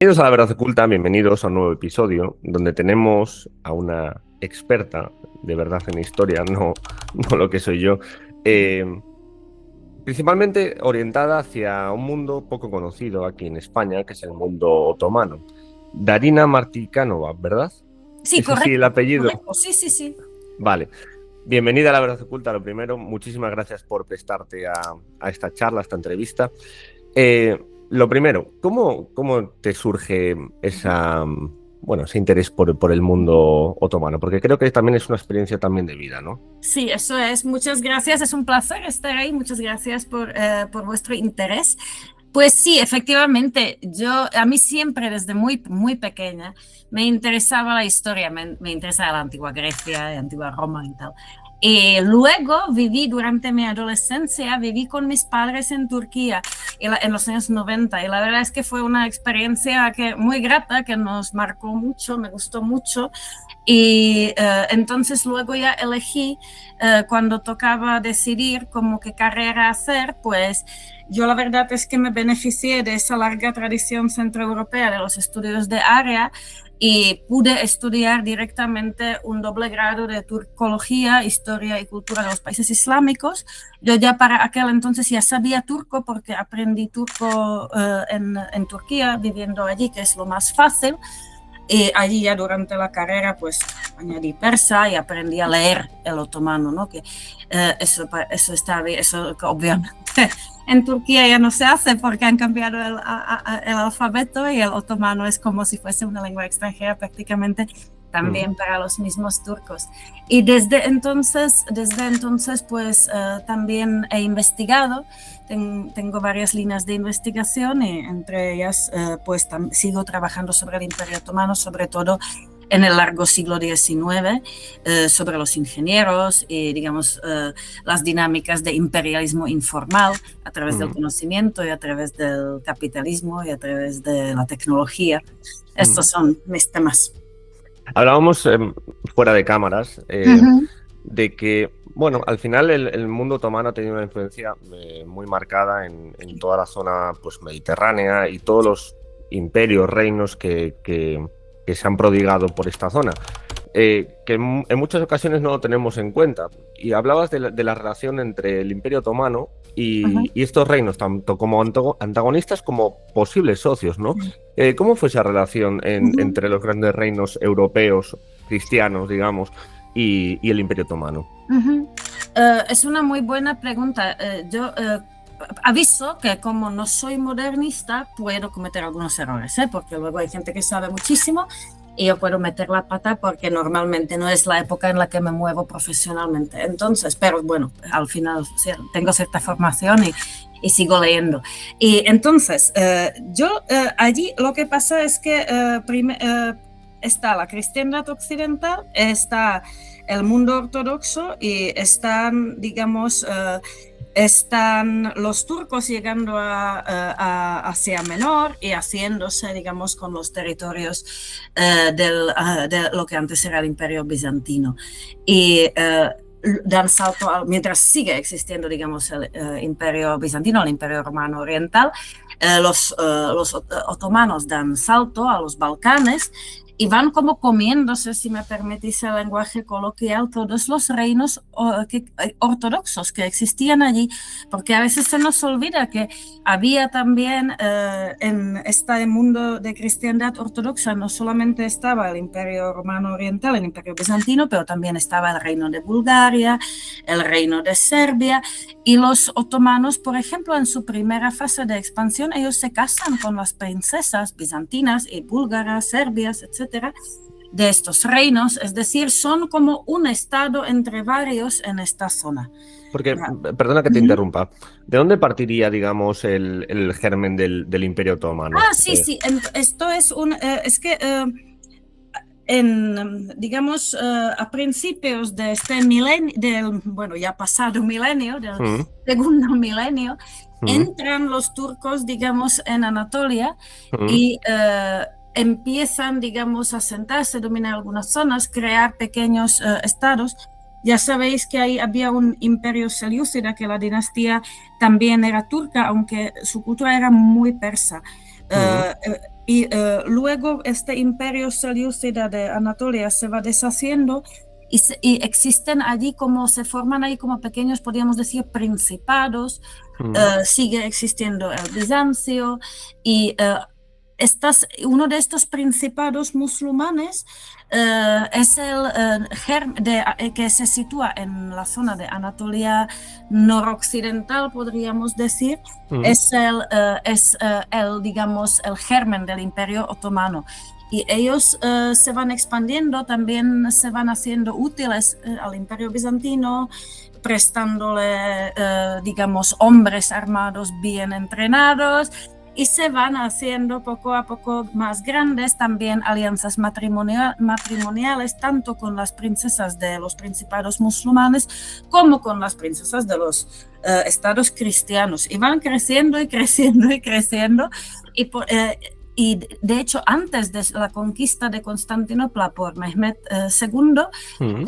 Bienvenidos a La Verdad Oculta, bienvenidos a un nuevo episodio donde tenemos a una experta de verdad en historia, no lo que soy yo, eh, principalmente orientada hacia un mundo poco conocido aquí en España, que es el mundo otomano. Darina Martikanova, ¿verdad? Sí, ¿Es así el correcto, apellido? correcto, sí, sí, sí. Vale. Bienvenida a La Verdad Oculta, lo primero. Muchísimas gracias por prestarte a esta charla, a esta entrevista. Eh, lo primero, ¿cómo te surge ese interés por el mundo otomano? Porque creo que también es una experiencia también de vida, ¿no? Sí, eso es. Muchas gracias, es un placer estar ahí. Muchas gracias por vuestro interés. Pues sí, efectivamente, a mí siempre desde muy, muy pequeña me interesaba la historia, me interesaba la antigua Grecia, la antigua Roma y tal. Y luego durante mi adolescencia, viví con mis padres en Turquía en los años 90 y la verdad es que fue una experiencia muy grata, que nos marcó mucho, me gustó mucho. Y entonces luego ya elegí, cuando tocaba decidir como qué carrera hacer, pues yo la verdad es que me beneficié de esa larga tradición centroeuropea de los estudios de área y pude estudiar directamente un doble grado de turcología, historia y cultura de los países islámicos. Yo ya para aquel entonces ya sabía turco porque aprendí turco en Turquía, viviendo allí, que es lo más fácil. Y allí ya durante la carrera pues añadí persa y aprendí a leer el otomano, ¿no? Que eso está bien, eso que obviamente en Turquía ya no se hace porque han cambiado el alfabeto y el otomano es como si fuese una lengua extranjera prácticamente Mm. también para los mismos turcos. Y desde entonces pues también he investigado, tengo varias líneas de investigación y entre ellas pues sigo trabajando sobre el Imperio Otomano, sobre todo en el largo siglo XIX, sobre los ingenieros y, digamos, las dinámicas de imperialismo informal a través del Mm. conocimiento y a través del capitalismo y a través de la tecnología. Mm. Estos son mis temas. Hablábamos fuera de cámaras Uh -huh. de que, bueno, al final el mundo otomano ha tenido una influencia muy marcada en toda la zona pues, mediterránea y todos los imperios, reinos que se han prodigado por esta zona. Que en muchas ocasiones no lo tenemos en cuenta. Y hablabas de la relación entre el Imperio Otomano Uh -huh. y estos reinos, tanto como antagonistas como posibles socios, ¿no? ¿Cómo fue esa relación Uh -huh. entre los grandes reinos europeos, cristianos, digamos, y el Imperio Otomano? Uh -huh. Es una muy buena pregunta. Yo aviso que como no soy modernista, puedo cometer algunos errores, porque luego hay gente que sabe muchísimo y yo puedo meter la pata porque normalmente no es la época en la que me muevo profesionalmente. Entonces, pero bueno, al final tengo cierta formación y sigo leyendo. Y entonces, allí lo que pasa es que está la cristiandad occidental, está el mundo ortodoxo y están, digamos, están los turcos llegando a Asia Menor y haciéndose, digamos, con los territorios de lo que antes era el Imperio Bizantino. Y dan salto, mientras sigue existiendo, digamos, el Imperio Bizantino, el Imperio Romano Oriental, los otomanos dan salto a los Balcanes y van como comiéndose, si me permitís el lenguaje coloquial, todos los reinos ortodoxos que existían allí, porque a veces se nos olvida que había también en este mundo de cristiandad ortodoxa, no solamente estaba el Imperio Romano Oriental, el Imperio Bizantino, pero también estaba el reino de Bulgaria, el reino de Serbia, y los otomanos, por ejemplo, en su primera fase de expansión, ellos se casan con las princesas bizantinas y búlgaras, serbias, etcétera, de estos reinos, es decir, son como un estado entre varios en esta zona. Porque, perdona que te Uh-huh. interrumpa, ¿de dónde partiría, digamos, el germen del Imperio Otomano? Sí, sí, esto es que digamos, a principios de este milenio, bueno, ya pasado milenio, del Mm. segundo milenio, Mm. entran los turcos, digamos, en Anatolia Mm. y empiezan, digamos, a sentarse, dominar algunas zonas, crear pequeños estados. Ya sabéis que ahí había un imperio selyúcida, que la dinastía también era turca, aunque su cultura era muy persa. Mm, Luego este imperio selyúcida de Anatolia se va deshaciendo y existen allí como, se forman ahí como pequeños, podríamos decir, principados. mm, Sigue existiendo el Bizancio y uno de estos principados musulmanes es que se sitúa en la zona de Anatolia noroccidental, podríamos decir. mm, Es digamos, el germen del Imperio Otomano. Y ellos se van expandiendo, también se van haciendo útiles al Imperio Bizantino, prestándole, digamos, hombres armados bien entrenados, y se van haciendo poco a poco más grandes, también alianzas matrimoniales, tanto con las princesas de los principados musulmanes como con las princesas de los estados cristianos. Y van creciendo y creciendo y creciendo. Y de hecho, antes de la conquista de Constantinopla por Mehmed II, mm.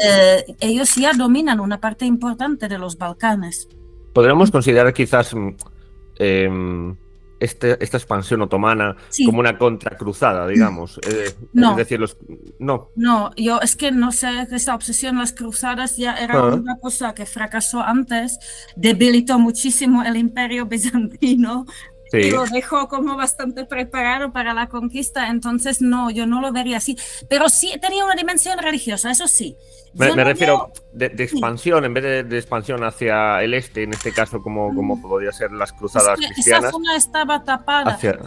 ellos ya dominan una parte importante de los Balcanes. Podríamos considerar quizás em, esta expansión otomana Sí. como una contracruzada, digamos. No. Es decir, no. No, yo es que no sé, esta obsesión, las cruzadas ya era una cosa que fracasó antes, debilitó muchísimo el Imperio Bizantino. Sí. Y lo dejó como bastante preparado para la conquista, entonces no, yo no lo vería así, pero sí tenía una dimensión religiosa, eso sí. Me refiero de expansión, en vez de expansión hacia el este, en este caso como podría ser las cruzadas cristianas. Esa zona estaba tapada. Hacia...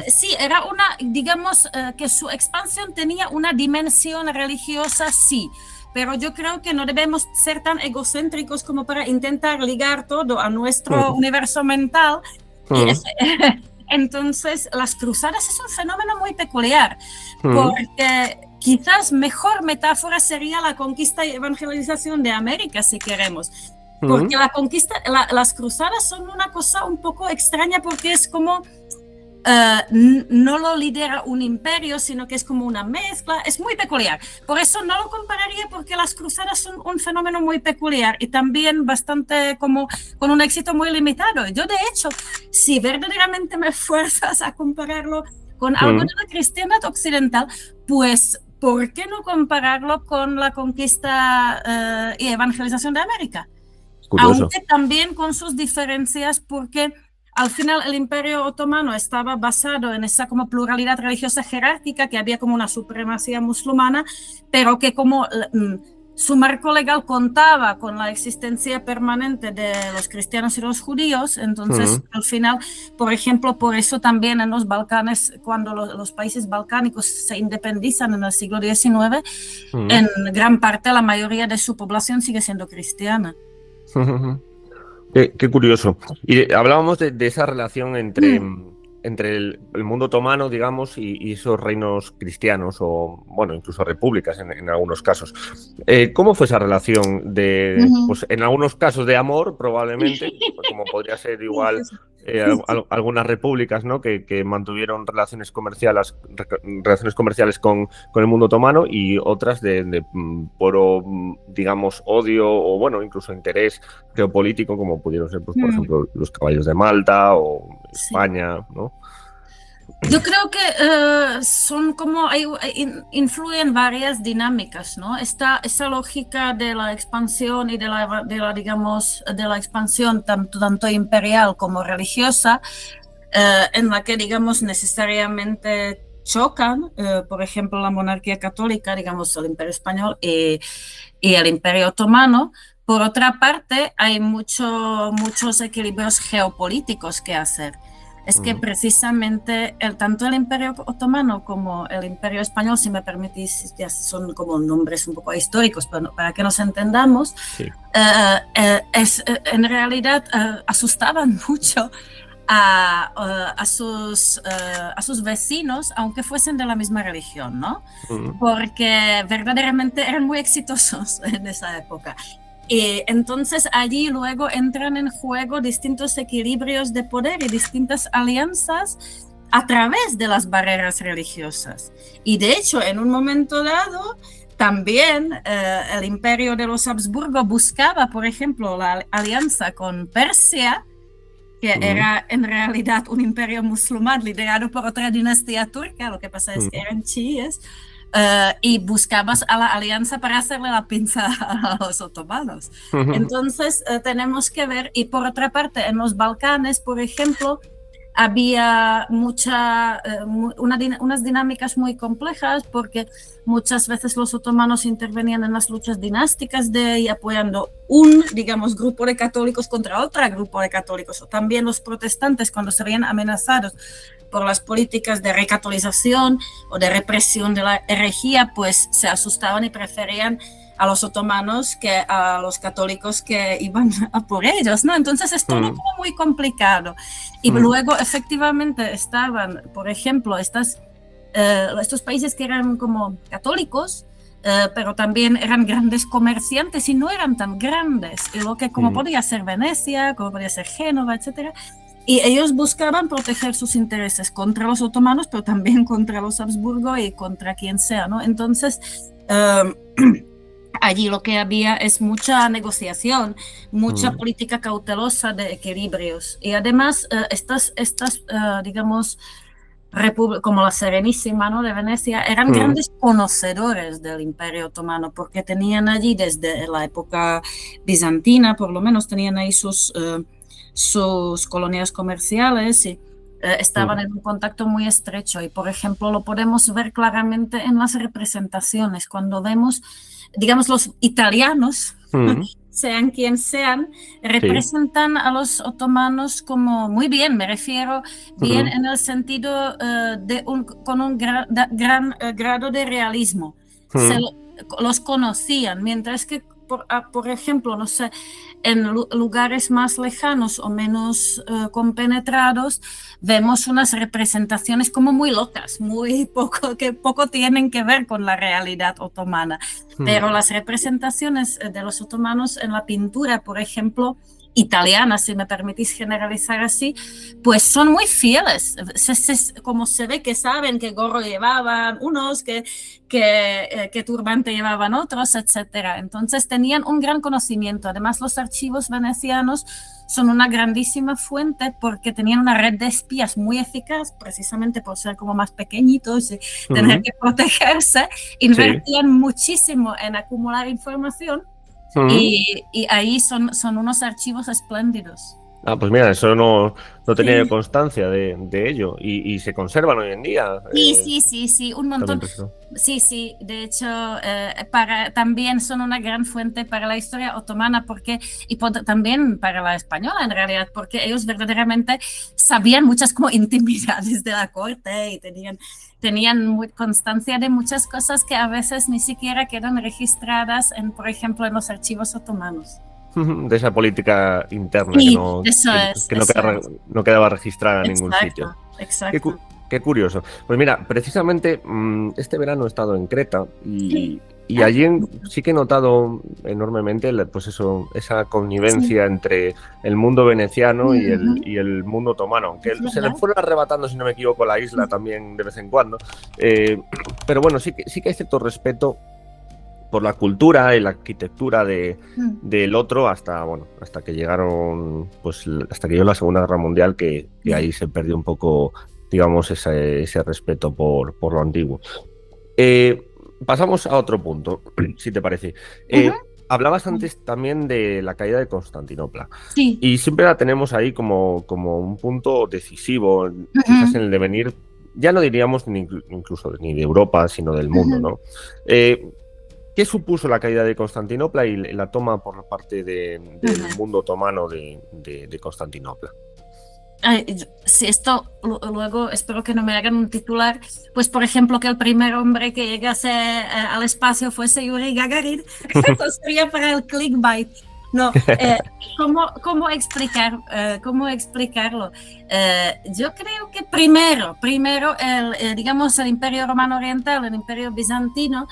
Sí, era digamos, que su expansión tenía una dimensión religiosa, sí. Pero yo creo que no debemos ser tan egocéntricos como para intentar ligar todo a nuestro universo mental. Entonces, las cruzadas es un fenómeno muy peculiar, porque quizás mejor metáfora sería la conquista y evangelización de América, si queremos. Porque las cruzadas son una cosa un poco extraña, porque es como no lo lidera un imperio, sino que es como una mezcla, es muy peculiar. Por eso no lo compararía, porque las cruzadas son un fenómeno muy peculiar y también bastante como con un éxito muy limitado. Yo, de hecho, si verdaderamente me fuerzas a compararlo con algo de la cristiandad occidental, pues ¿por qué no compararlo con la conquista y evangelización de América? Curioso. Aunque también con sus diferencias, porque al final el Imperio Otomano estaba basado en esa como pluralidad religiosa jerárquica, que había como una supremacía musulmana, pero que como su marco legal contaba con la existencia permanente de los cristianos y los judíos. Entonces, al final, por ejemplo, por eso también en los Balcanes, cuando los países balcánicos se independizan en el siglo XIX, en gran parte la mayoría de su población sigue siendo cristiana. Qué curioso. Y hablábamos de esa relación entre el mundo otomano, digamos, y esos reinos cristianos, o bueno, incluso repúblicas en algunos casos. ¿Cómo fue esa relación pues en algunos casos de amor, probablemente, como podría ser igual algunas repúblicas, ¿no? que mantuvieron relaciones comerciales con el mundo otomano, y otras de puro, digamos, odio o, bueno, incluso interés geopolítico, como pudieron ser, pues, por ejemplo, los caballos de Malta o España, ¿no? Yo creo que son como influyen varias dinámicas, ¿no? Esa lógica de la expansión y de la digamos, de la expansión tanto imperial como religiosa, en la que, digamos, necesariamente chocan, por ejemplo, la monarquía católica, digamos, el Imperio Español y el Imperio Otomano. Por otra parte, hay muchos equilibrios geopolíticos que hacer. Es que precisamente tanto el Imperio Otomano como el Imperio Español, si me permitís, ya son como nombres un poco históricos, pero para que nos entendamos, en realidad asustaban mucho a sus vecinos, aunque fuesen de la misma religión, ¿no? Porque verdaderamente eran muy exitosos en esa época. Y entonces allí luego entran en juego distintos equilibrios de poder y distintas alianzas a través de las barreras religiosas. Y de hecho, en un momento dado, también el imperio de los Habsburgo buscaba, por ejemplo, la alianza con Persia, que era en realidad un imperio musulmán liderado por otra dinastía turca, lo que pasa es que eran chiíes, y buscabas a la alianza para hacerle la pinza a los otomanos. Entonces tenemos que ver, y por otra parte, en los Balcanes, por ejemplo, había unas dinámicas muy complejas porque muchas veces los otomanos intervenían en las luchas dinásticas y apoyando digamos, grupo de católicos contra otro grupo de católicos, o también los protestantes cuando se veían amenazados por las políticas de recatolización o de represión de la herejía, pues se asustaban y preferían a los otomanos que a los católicos que iban a por ellos, ¿no? Entonces es todo como muy complicado. Y luego efectivamente estaban, por ejemplo, estos países que eran como católicos, pero también eran grandes comerciantes y no eran tan grandes, y lo que como podía ser Venecia, como podía ser Génova, etcétera. Y ellos buscaban proteger sus intereses contra los otomanos, pero también contra los Habsburgo y contra quien sea, ¿no? Entonces, allí lo que había es mucha negociación, mucha política cautelosa de equilibrios. Y además, estas digamos, como la Serenísima, ¿no?, de Venecia, eran grandes conocedores del Imperio Otomano, porque tenían allí desde la época bizantina, por lo menos tenían ahí sus colonias comerciales y estaban en un contacto muy estrecho. Y, por ejemplo, lo podemos ver claramente en las representaciones, cuando vemos, digamos, los italianos, sean quien sean, representan a los otomanos como muy bien, me refiero bien en el sentido con un gran grado de realismo. Los conocían, mientras que, por ejemplo, no sé, en lugares más lejanos o menos compenetrados, vemos unas representaciones como muy locas, que poco tienen que ver con la realidad otomana. Pero las representaciones de los otomanos en la pintura, por ejemplo, italiana, si me permitís generalizar así, pues son muy fieles. Como se ve que saben qué gorro llevaban unos, qué turbante llevaban otros, etcétera. Entonces tenían un gran conocimiento. Además, los archivos venecianos son una grandísima fuente porque tenían una red de espías muy eficaz, precisamente por ser como más pequeñitos y tener que protegerse. Invertían muchísimo en acumular información. Y ahí son unos archivos espléndidos. Ah, pues mira, eso no tenía constancia de ello. Y se conservan hoy en día. Sí, un montón. Sí, de hecho, también son una gran fuente para la historia otomana también para la española, en realidad, porque ellos verdaderamente sabían muchas como intimidades de la corte y tenían constancia de muchas cosas que a veces ni siquiera quedan registradas, por ejemplo, en los archivos otomanos. De esa política interna no quedaba registrada en ningún sitio. Exacto. Qué curioso. Pues mira, precisamente este verano he estado en Creta y allí sí que he notado enormemente pues esa connivencia entre el mundo veneciano y el mundo otomano, aunque se le fueron arrebatando, si no me equivoco, la isla también de vez en cuando. Pero bueno, sí que hay cierto respeto por la cultura y la arquitectura del otro hasta que llegaron, pues hasta que llegó la Segunda Guerra Mundial, que ahí se perdió un poco, digamos, ese respeto por lo antiguo. Pasamos a otro punto, si te parece. Hablabas antes también de la caída de Constantinopla. Sí. Y siempre la tenemos ahí como un punto decisivo, quizás en el devenir, ya no diríamos incluso ni de Europa, sino del mundo, ¿no? ¿Qué supuso la caída de Constantinopla y la toma por parte del mundo otomano de Constantinopla? Si esto luego espero que no me hagan un titular, pues por ejemplo que el primer hombre que llegase al espacio fuese Yuri Gagarin, esto sería para el clickbait. No, ¿cómo explicarlo? Yo creo que primero digamos, el Imperio Romano Oriental, el Imperio Bizantino,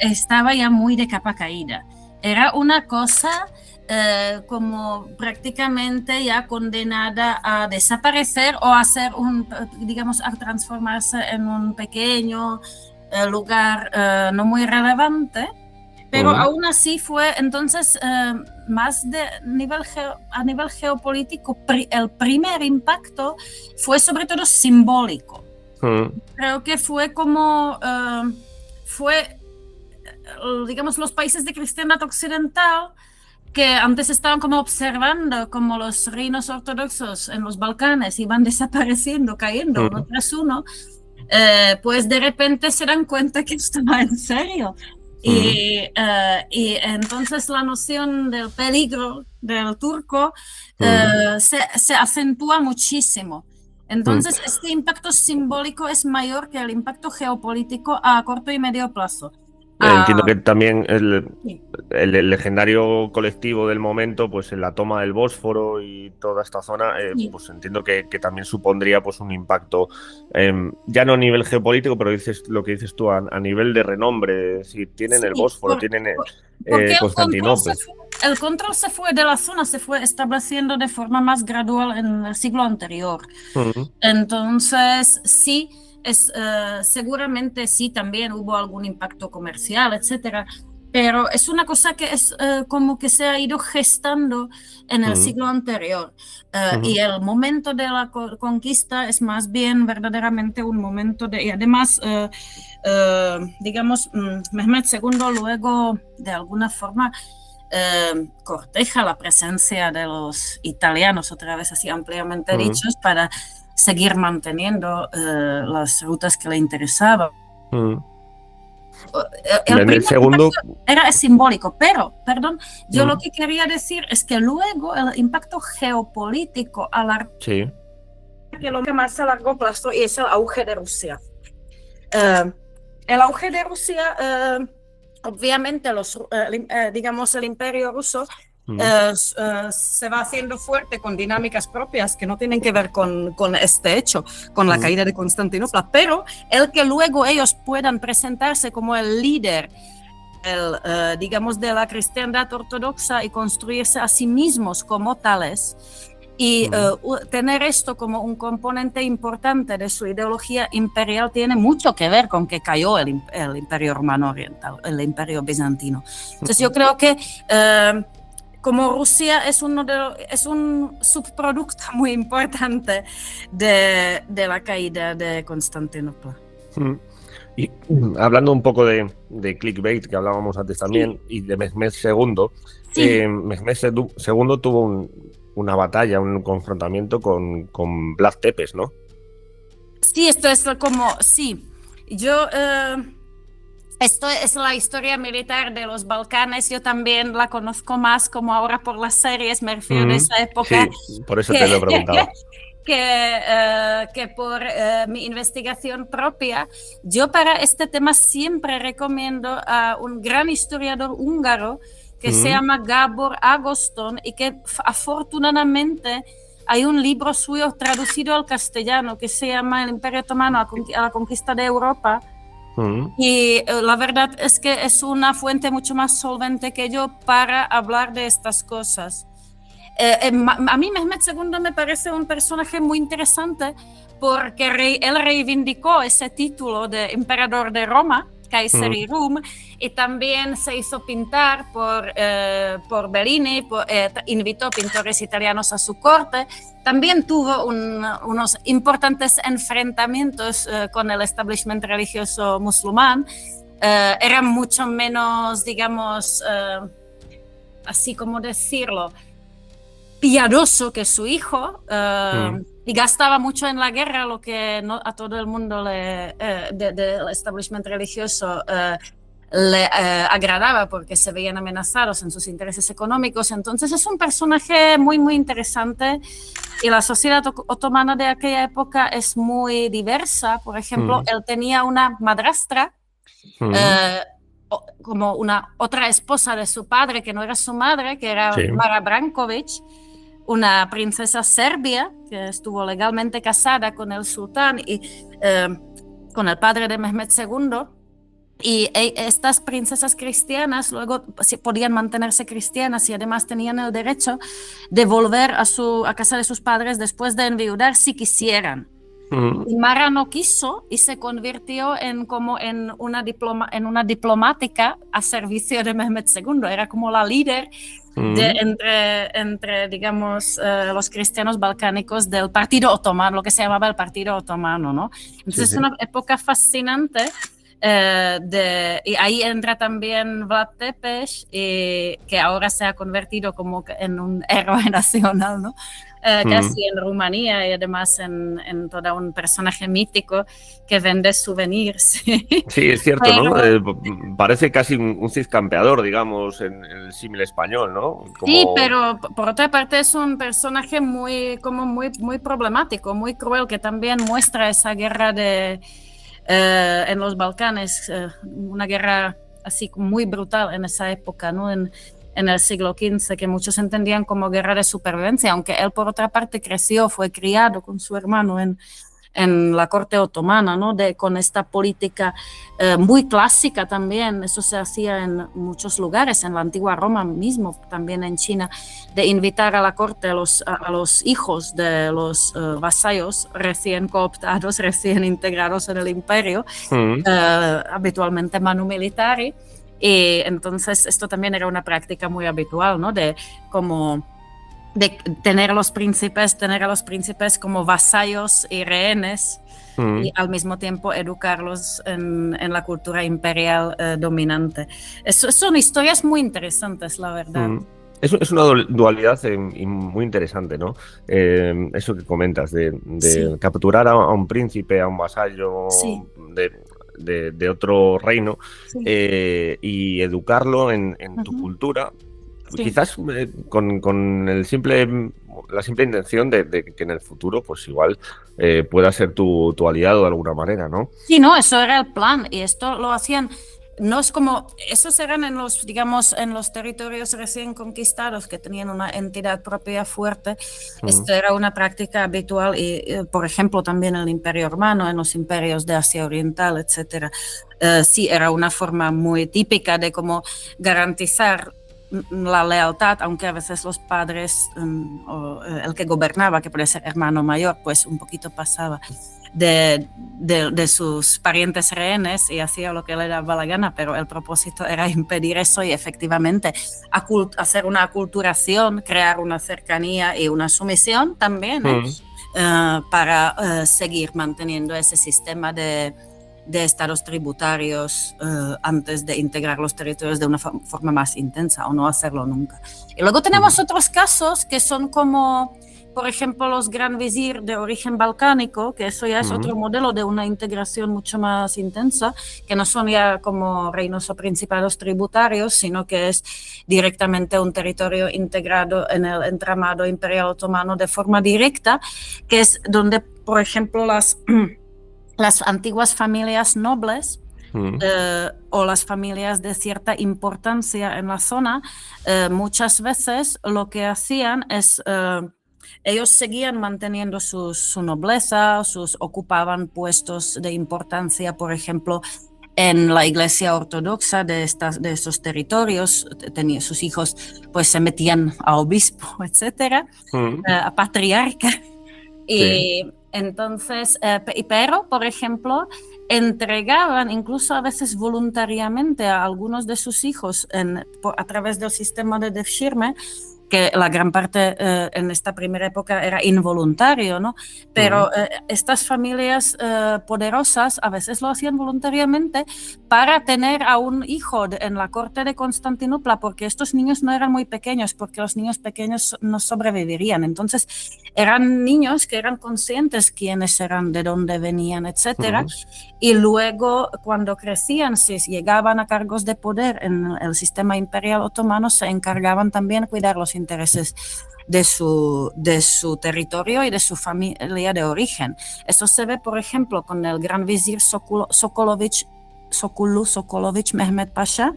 estaba ya muy de capa caída. Era una cosa como prácticamente ya condenada a desaparecer o a ser digamos, a transformarse en un pequeño lugar no muy relevante. pero aún así fue entonces más a nivel geopolítico, el primer impacto fue sobre todo simbólico. Creo que fue como, digamos, los países de cristiandad occidental que antes estaban como observando como los reinos ortodoxos en los Balcanes iban desapareciendo, cayendo uno tras uno, pues de repente se dan cuenta que esto va en serio. Y entonces la noción del peligro del turco se acentúa muchísimo. Entonces este impacto simbólico es mayor que el impacto geopolítico a corto y medio plazo. Entiendo que también el legendario colectivo del momento, pues en la toma del Bósforo y toda esta zona, pues entiendo que también supondría pues un impacto, ya no a nivel geopolítico, pero lo que dices tú, a nivel de renombre. Es decir, tienen el Bósforo, tienen Constantinopla. El control se fue de la zona, se fue estableciendo de forma más gradual en el siglo anterior. Entonces, sí. Seguramente sí, también hubo algún impacto comercial, etcétera, pero es una cosa que es como que se ha ido gestando en el siglo anterior. Y el momento de la conquista es más bien verdaderamente un momento y además, digamos, Mehmed II luego de alguna forma corteja la presencia de los italianos, otra vez así ampliamente dichos, para seguir manteniendo las rutas que le interesaban. El segundo era simbólico, pero, perdón, yo lo que quería decir es que luego el impacto geopolítico que lo que más a largo plazo y es el auge de Rusia. El auge de Rusia, obviamente, digamos, el imperio ruso se va haciendo fuerte con dinámicas propias que no tienen que ver con este hecho, con la caída de Constantinopla, pero el que luego ellos puedan presentarse como el líder, digamos, de la cristiandad ortodoxa y construirse a sí mismos como tales y tener esto como un componente importante de su ideología imperial tiene mucho que ver con que cayó el imperio romano oriental, el imperio bizantino. Entonces yo creo que como Rusia es un subproducto muy importante de la caída de Constantinopla. Y hablando un poco de clickbait, que hablábamos antes también, y de Mehmed II, Mehmed II tuvo una batalla, un confrontamiento con Vlad Tepes, ¿no? Sí, esto es como, yo... Esto es la historia militar de los Balcanes, yo también la conozco más como ahora por las series, me refiero de esa época. Sí, por eso te lo he preguntado. Que por mi investigación propia, yo para este tema siempre recomiendo a un gran historiador húngaro que se llama Gábor Ágoston y que afortunadamente hay un libro suyo traducido al castellano que se llama El Imperio Otomano a la conquista de Europa. Y la verdad es que es una fuente mucho más solvente que yo para hablar de estas cosas. A mí Mehmed II me parece un personaje muy interesante porque él reivindicó ese título de emperador de Roma, Kaiserium, y también se hizo pintar por Bellini, invitó pintores italianos a su corte. También tuvo unos importantes enfrentamientos con el establishment religioso musulmán. Era mucho menos, digamos, así como decirlo, piadoso que su hijo y gastaba mucho en la guerra, lo que no a todo el mundo del establishment religioso le agradaba porque se veían amenazados en sus intereses económicos. Entonces es un personaje muy, muy interesante y la sociedad otomana de aquella época es muy diversa. Por ejemplo, él tenía una madrastra, como una otra esposa de su padre, que no era su madre, que era Mara Brankovic, una princesa serbia que estuvo legalmente casada con el sultán y con el padre de Mehmed II. Y estas princesas cristianas luego podían mantenerse cristianas y además tenían el derecho de volver a casa de sus padres después de enviudar si quisieran. Mm. Y Mara no quiso y se convirtió como en una diplomática a servicio de Mehmed II. Era como la líder Mm. entre digamos, los cristianos balcánicos del Partido Otomano, lo que se llamaba el Partido Otomano, ¿no? Sí, Entonces es sí. una época fascinante. Y ahí entra también Vlad Tepes, que ahora se ha convertido como en un héroe nacional, ¿no? Mm. Casi en Rumanía y además en todo un personaje mítico que vende souvenirs. Sí, es cierto, ¿no? Pero, Parece casi un Cid campeador, digamos, en el símil español, ¿no? sí, Como... pero por otra parte es un personaje muy problemático, muy cruel, que también muestra esa guerra en los Balcanes, una guerra así muy brutal en esa época, ¿no? En el siglo XV, que muchos entendían como guerra de supervivencia, aunque él por otra parte creció, fue criado con su hermano en la corte otomana, ¿no? Con esta política muy clásica también, eso se hacía en muchos lugares, en la antigua Roma mismo, también en China, de invitar a la corte a los hijos de los vasallos recién cooptados, recién integrados en el imperio, Mm. habitualmente manu militari, y entonces esto también era una práctica muy habitual, ¿no? De tener a los príncipes como vasallos y rehenes y Mm. al mismo tiempo educarlos en la cultura imperial dominante. Son historias muy interesantes, la verdad. Mm. Es una dualidad y muy interesante, ¿no? Eso que comentas, de Sí, capturar a un príncipe, a un vasallo sí, de otro reino, sí. y educarlo en tu Ujú, cultura, sí. quizás con la simple intención de que en el futuro, pues igual pueda ser tu aliado de alguna manera, ¿no? Sí, no, eso era el plan y esto lo hacían, no es como, esos eran digamos, en los territorios recién conquistados que tenían una entidad propia fuerte. Mm. Esto era una práctica habitual y, por ejemplo, también en el Imperio Romano, en los imperios de Asia Oriental, etcétera. Sí, era una forma muy típica de cómo garantizar la lealtad, aunque a veces los padres o el que gobernaba, que puede ser hermano mayor, pues un poquito pasaba de sus parientes rehenes y hacía lo que le daba la gana, pero el propósito era impedir eso y efectivamente hacer una aculturación, crear una cercanía y una sumisión también, Mm. para seguir manteniendo ese sistema de estados tributarios antes de integrar los territorios de una forma más intensa o no hacerlo nunca. Y luego tenemos Mm. otros casos que son como, por ejemplo, los gran visir de origen balcánico, que eso ya es Mm. otro modelo de una integración mucho más intensa, que no son ya como reinos o principados tributarios, sino que es directamente un territorio integrado en el entramado imperial otomano de forma directa, que es donde, por ejemplo, las antiguas familias nobles Mm. o las familias de cierta importancia en la zona, muchas veces lo que hacían es, ellos seguían manteniendo su nobleza, ocupaban puestos de importancia, por ejemplo, en la iglesia ortodoxa de estos territorios, sus hijos pues se metían a obispo, etcétera, Mm. a patriarca. Sí. Y entonces, pero, por ejemplo, entregaban incluso a veces voluntariamente a algunos de sus hijos a través del sistema de Devshirme, que la gran parte en esta primera época era involuntario, ¿no? Mm. Pero estas familias poderosas a veces lo hacían voluntariamente para tener a un hijo en la corte de Constantinopla, porque estos niños no eran muy pequeños, porque los niños pequeños no sobrevivirían. Entonces, eran niños que eran conscientes quiénes eran, de dónde venían, etcétera. Mm. Y luego, cuando crecían, si llegaban a cargos de poder en el sistema imperial otomano, se encargaban también de cuidar los intereses de su territorio y de su familia de origen. Eso se ve, por ejemplo, con el gran visir Sokulu Mehmed Pasha,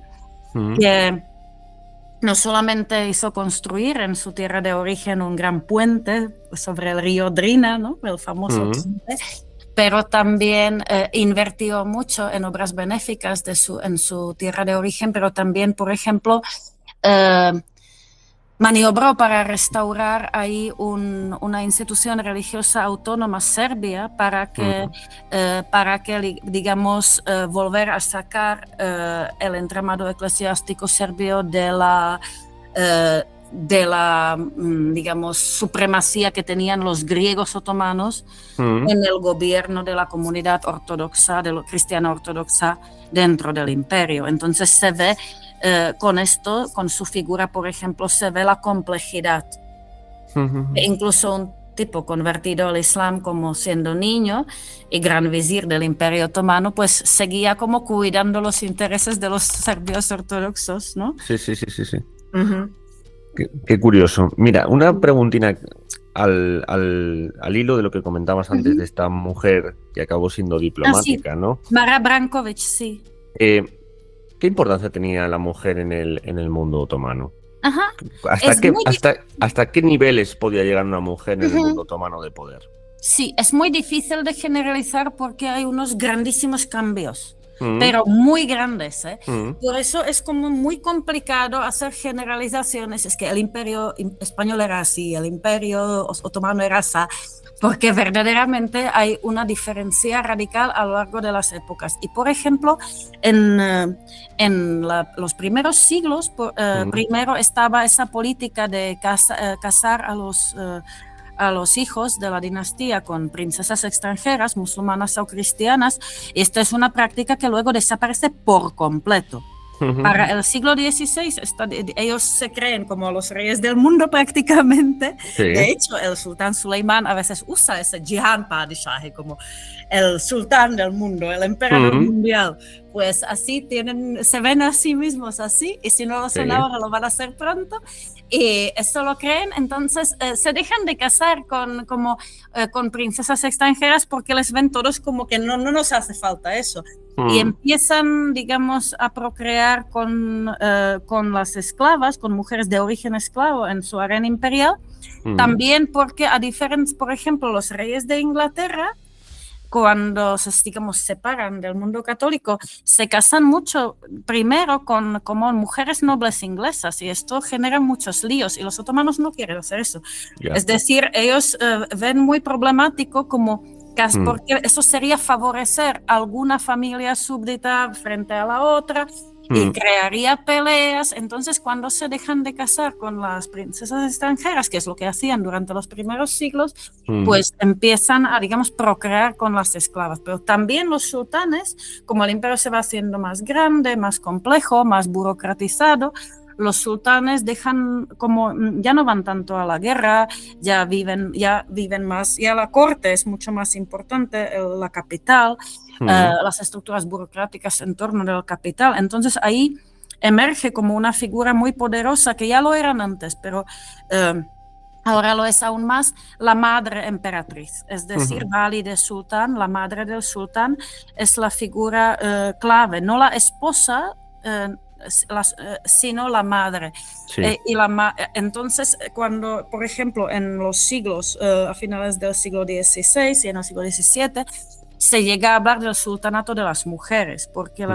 Mm. que no solamente hizo construir en su tierra de origen un gran puente sobre el río Drina, ¿no? El famoso Mm. puente, pero también invirtió mucho en obras benéficas en su tierra de origen, pero también, por ejemplo, eh, maniobró para restaurar ahí una institución religiosa autónoma serbia para que digamos, volver a sacar el entramado eclesiástico serbio de la, digamos, supremacía que tenían los griegos otomanos en el gobierno de la comunidad ortodoxa, cristiana ortodoxa dentro del imperio. Entonces se ve con esto, con su figura, por ejemplo, se ve la complejidad. E incluso un tipo convertido al Islam como siendo niño y gran visir del Imperio Otomano, pues seguía como cuidando los intereses de los serbios ortodoxos, ¿no? Sí. Qué curioso. Mira, una preguntina al hilo de lo que comentabas antes de esta mujer que acabó siendo diplomática, ¿no? Mara Branković, sí. ¿Qué importancia tenía la mujer en el mundo otomano? Ajá. ¿Hasta qué niveles podía llegar una mujer en el mundo otomano de poder? Sí, es muy difícil de generalizar porque hay unos grandísimos cambios, pero muy grandes, ¿eh? Por eso es como muy complicado hacer generalizaciones. Es que el imperio español era así, el imperio otomano era así, porque verdaderamente hay una diferencia radical a lo largo de las épocas. Y por ejemplo, en los primeros siglos, primero estaba esa política de casar a los hijos de la dinastía con princesas extranjeras, musulmanas o cristianas. Y esta es una práctica que luego desaparece por completo. Para el siglo XVI, ellos se creen como los reyes del mundo prácticamente. Sí. De hecho, el sultán Suleimán a veces usa ese Jihan Padishah como el sultán del mundo, el emperador mundial. Pues así se ven a sí mismos así, y si no lo hacen ahora, lo van a hacer pronto. Y eso lo creen, entonces se dejan de casar con princesas extranjeras porque les ven todos como que no nos hace falta eso. Y empiezan, digamos, a procrear con las esclavas, con mujeres de origen esclavo en su arena imperial. También porque, a diferencia, por ejemplo, los reyes de Inglaterra, cuando digamos, separan del mundo católico, se casan mucho primero como mujeres nobles inglesas, y esto genera muchos líos, y los otomanos no quieren hacer eso. Es decir, ellos ven muy problemático como porque eso sería favorecer a alguna familia súbdita frente a la otra y crearía peleas. Entonces, cuando se dejan de casar con las princesas extranjeras, que es lo que hacían durante los primeros siglos, pues empiezan a, digamos, procrear con las esclavas. Pero también los sultanes, como el imperio se va haciendo más grande, más complejo, más burocratizado, los sultanes dejan como, ya no van tanto a la guerra, ya viven más, ya la corte es mucho más importante, la capital, las estructuras burocráticas en torno de la capital. Entonces ahí emerge como una figura muy poderosa, que ya lo eran antes, pero ahora lo es aún más, la madre emperatriz, es decir, Valide Sultán, la madre del sultán, es la figura clave, no la esposa, sino la madre. Sí. Entonces, cuando, por ejemplo, en los siglos, a finales del siglo XVI y en el siglo XVII, se llega a hablar del sultanato de las mujeres, porque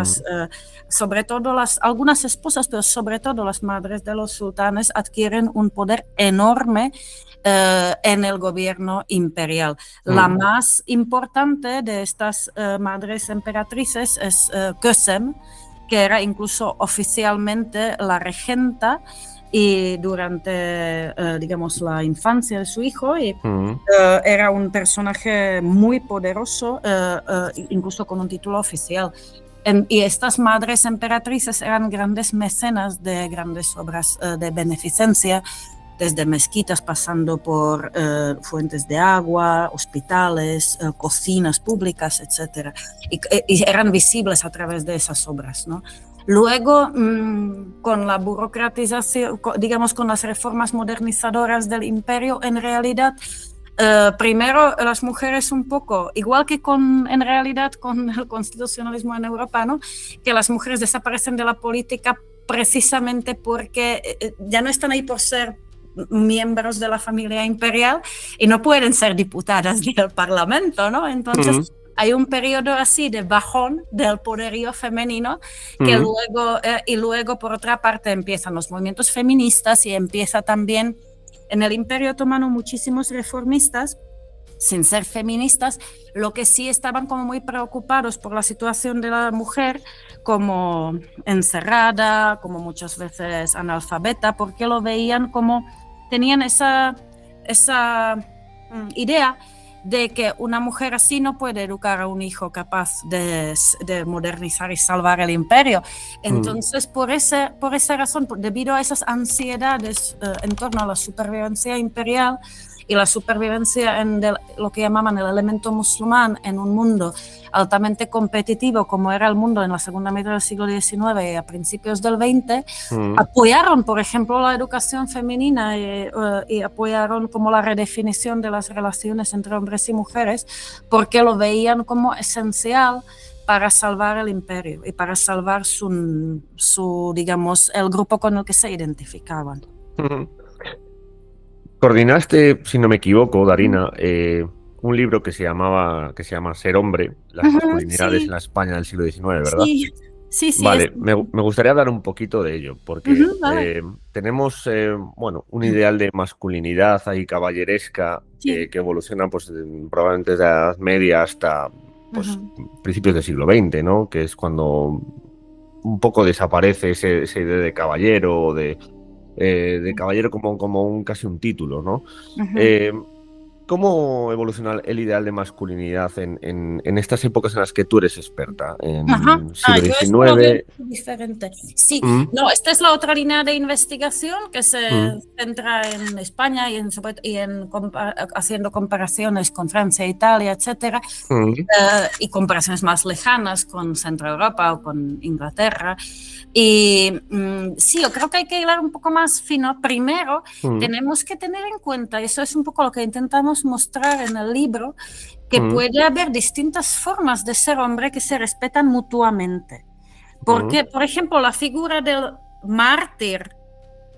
sobre todo algunas esposas, pero sobre todo las madres de los sultanes adquieren un poder enorme en el gobierno imperial. La más importante de estas madres emperatrices es Kösem, que era incluso oficialmente la regenta y durante, digamos, la infancia de su hijo, y era un personaje muy poderoso, incluso con un título oficial. Y estas madres emperatrices eran grandes mecenas de grandes obras de beneficencia, desde mezquitas pasando por fuentes de agua, hospitales, cocinas públicas, etc. Y eran visibles a través de esas obras, ¿no? Luego, con la burocratización, digamos, con las reformas modernizadoras del imperio, en realidad, primero las mujeres un poco, igual que en realidad con el constitucionalismo en Europa, ¿no? Que las mujeres desaparecen de la política precisamente porque ya no están ahí por ser miembros de la familia imperial y no pueden ser diputadas del parlamento, ¿no? Entonces hay un periodo así de bajón del poderío femenino que luego por otra parte empiezan los movimientos feministas y empieza también en el Imperio Otomano muchísimos reformistas sin ser feministas, lo que sí estaban como muy preocupados por la situación de la mujer, como encerrada, como muchas veces analfabeta, porque lo veían como, tenían esa idea de que una mujer así no puede educar a un hijo capaz de modernizar y salvar el imperio. Entonces, por esa razón, debido a esas ansiedades en torno a la supervivencia imperial, y la supervivencia en lo que llamaban el elemento musulmán en un mundo altamente competitivo como era el mundo en la segunda mitad del siglo XIX y a principios del XX, apoyaron, por ejemplo, la educación femenina y apoyaron como la redefinición de las relaciones entre hombres y mujeres porque lo veían como esencial para salvar el imperio y para salvar su digamos, el grupo con el que se identificaban. Coordinaste, si no me equivoco, Darina, un libro que se llama Ser hombre, las masculinidades en la España del siglo XIX, ¿verdad? Sí. Vale, me gustaría hablar un poquito de ello, porque tenemos un ideal de masculinidad ahí caballeresca que evoluciona pues, probablemente desde la Edad Media hasta pues, principios del siglo XX, ¿no? Que es cuando un poco desaparece esa idea de caballero, de caballero como casi un título, ¿no? ¿Cómo evoluciona el ideal de masculinidad en estas épocas en las que tú eres experta? En siglo yo XIX. Diferente. Sí, no, esta es la otra línea de investigación que se centra en España y haciendo comparaciones con Francia, Italia, etcétera, y comparaciones más lejanas con Centro Europa o con Inglaterra. Y sí, yo creo que hay que hilar un poco más fino. Primero, tenemos que tener en cuenta, y eso es un poco lo que intentamos mostrar en el libro, que puede haber distintas formas de ser hombre que se respetan mutuamente. Porque, por ejemplo, la figura del mártir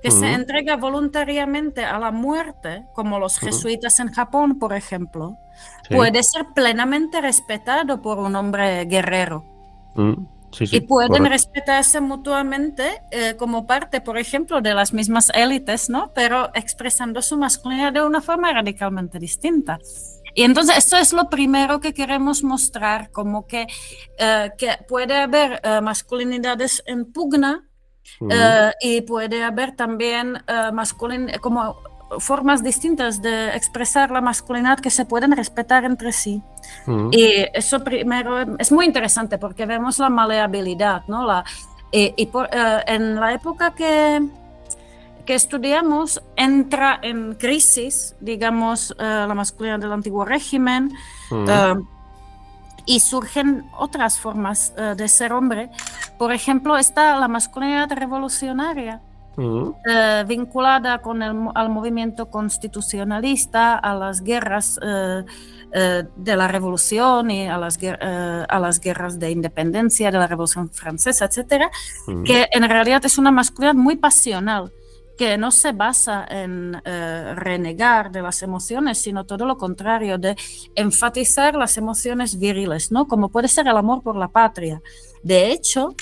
que se entrega voluntariamente a la muerte, como los jesuitas en Japón, por ejemplo, puede ser plenamente respetado por un hombre guerrero. Y pueden respetarse mutuamente como parte, por ejemplo, de las mismas élites, ¿no? Pero expresando su masculinidad de una forma radicalmente distinta. Y entonces esto es lo primero que queremos mostrar, como que puede haber masculinidades en pugna y puede haber también como formas distintas de expresar la masculinidad que se pueden respetar entre sí. Y eso primero es muy interesante porque vemos la maleabilidad, ¿no? En la época que estudiamos entra en crisis, digamos, la masculinidad del antiguo régimen y surgen otras formas de ser hombre. Por ejemplo, está la masculinidad revolucionaria, vinculada al movimiento constitucionalista, a las guerras de la revolución y a las guerras de independencia de la Revolución Francesa, etcétera, que en realidad es una masculinidad muy pasional, que no se basa en renegar de las emociones, sino todo lo contrario, de enfatizar las emociones viriles, ¿no? Como puede ser el amor por la patria. De hecho,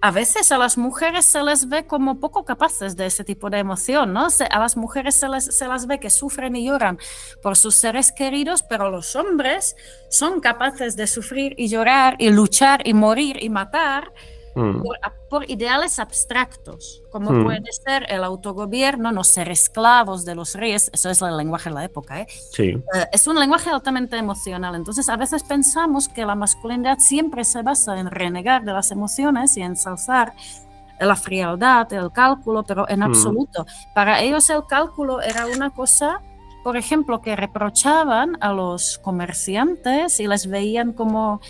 a veces a las mujeres se les ve como poco capaces de ese tipo de emoción, ¿no? A las mujeres se las ve que sufren y lloran por sus seres queridos, pero los hombres son capaces de sufrir y llorar y luchar y morir y matar por ideales abstractos, como puede ser el autogobierno, no ser esclavos de los reyes. Eso es el lenguaje de la época, ¿eh? Sí. Es un lenguaje altamente emocional. Entonces, a veces pensamos que la masculinidad siempre se basa en renegar de las emociones y ensalzar la frialdad, el cálculo, pero en absoluto. Para ellos el cálculo era una cosa, por ejemplo, que reprochaban a los comerciantes y les veían como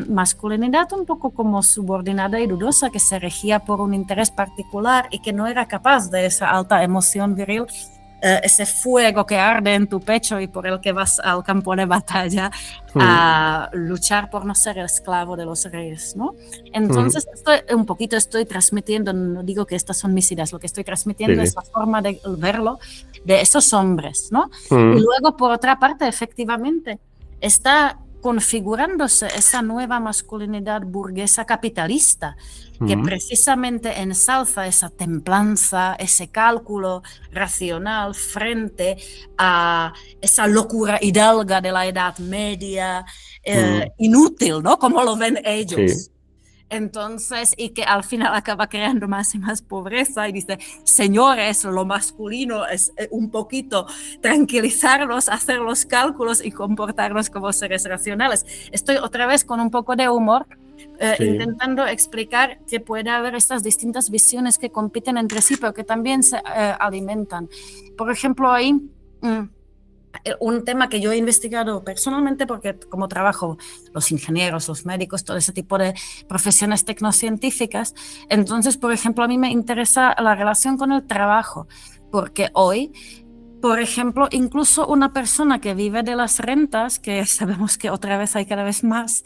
masculinidad un poco como subordinada y dudosa, que se regía por un interés particular y que no era capaz de esa alta emoción viril, ese fuego que arde en tu pecho y por el que vas al campo de batalla a luchar por no ser el esclavo de los reyes, ¿no? Entonces, estoy transmitiendo, no digo que estas son mis ideas, lo que estoy transmitiendo es la forma de verlo de esos hombres, ¿no? Y luego, por otra parte, efectivamente, está configurándose esa nueva masculinidad burguesa capitalista, que precisamente ensalza esa templanza, ese cálculo racional frente a esa locura hidalga de la Edad Media, inútil, ¿no? Como lo ven ellos. Sí. Entonces, y que al final acaba creando más y más pobreza y dice, señores, lo masculino es un poquito tranquilizarlos, hacer los cálculos y comportarnos como seres racionales. Estoy otra vez con un poco de humor, intentando explicar que puede haber estas distintas visiones que compiten entre sí, pero que también se alimentan. Por ejemplo, ahí... un tema que yo he investigado personalmente porque como trabajo los ingenieros, los médicos, todo ese tipo de profesiones tecnocientíficas, entonces, por ejemplo, a mí me interesa la relación con el trabajo, porque hoy, por ejemplo, incluso una persona que vive de las rentas, que sabemos que otra vez hay cada vez más,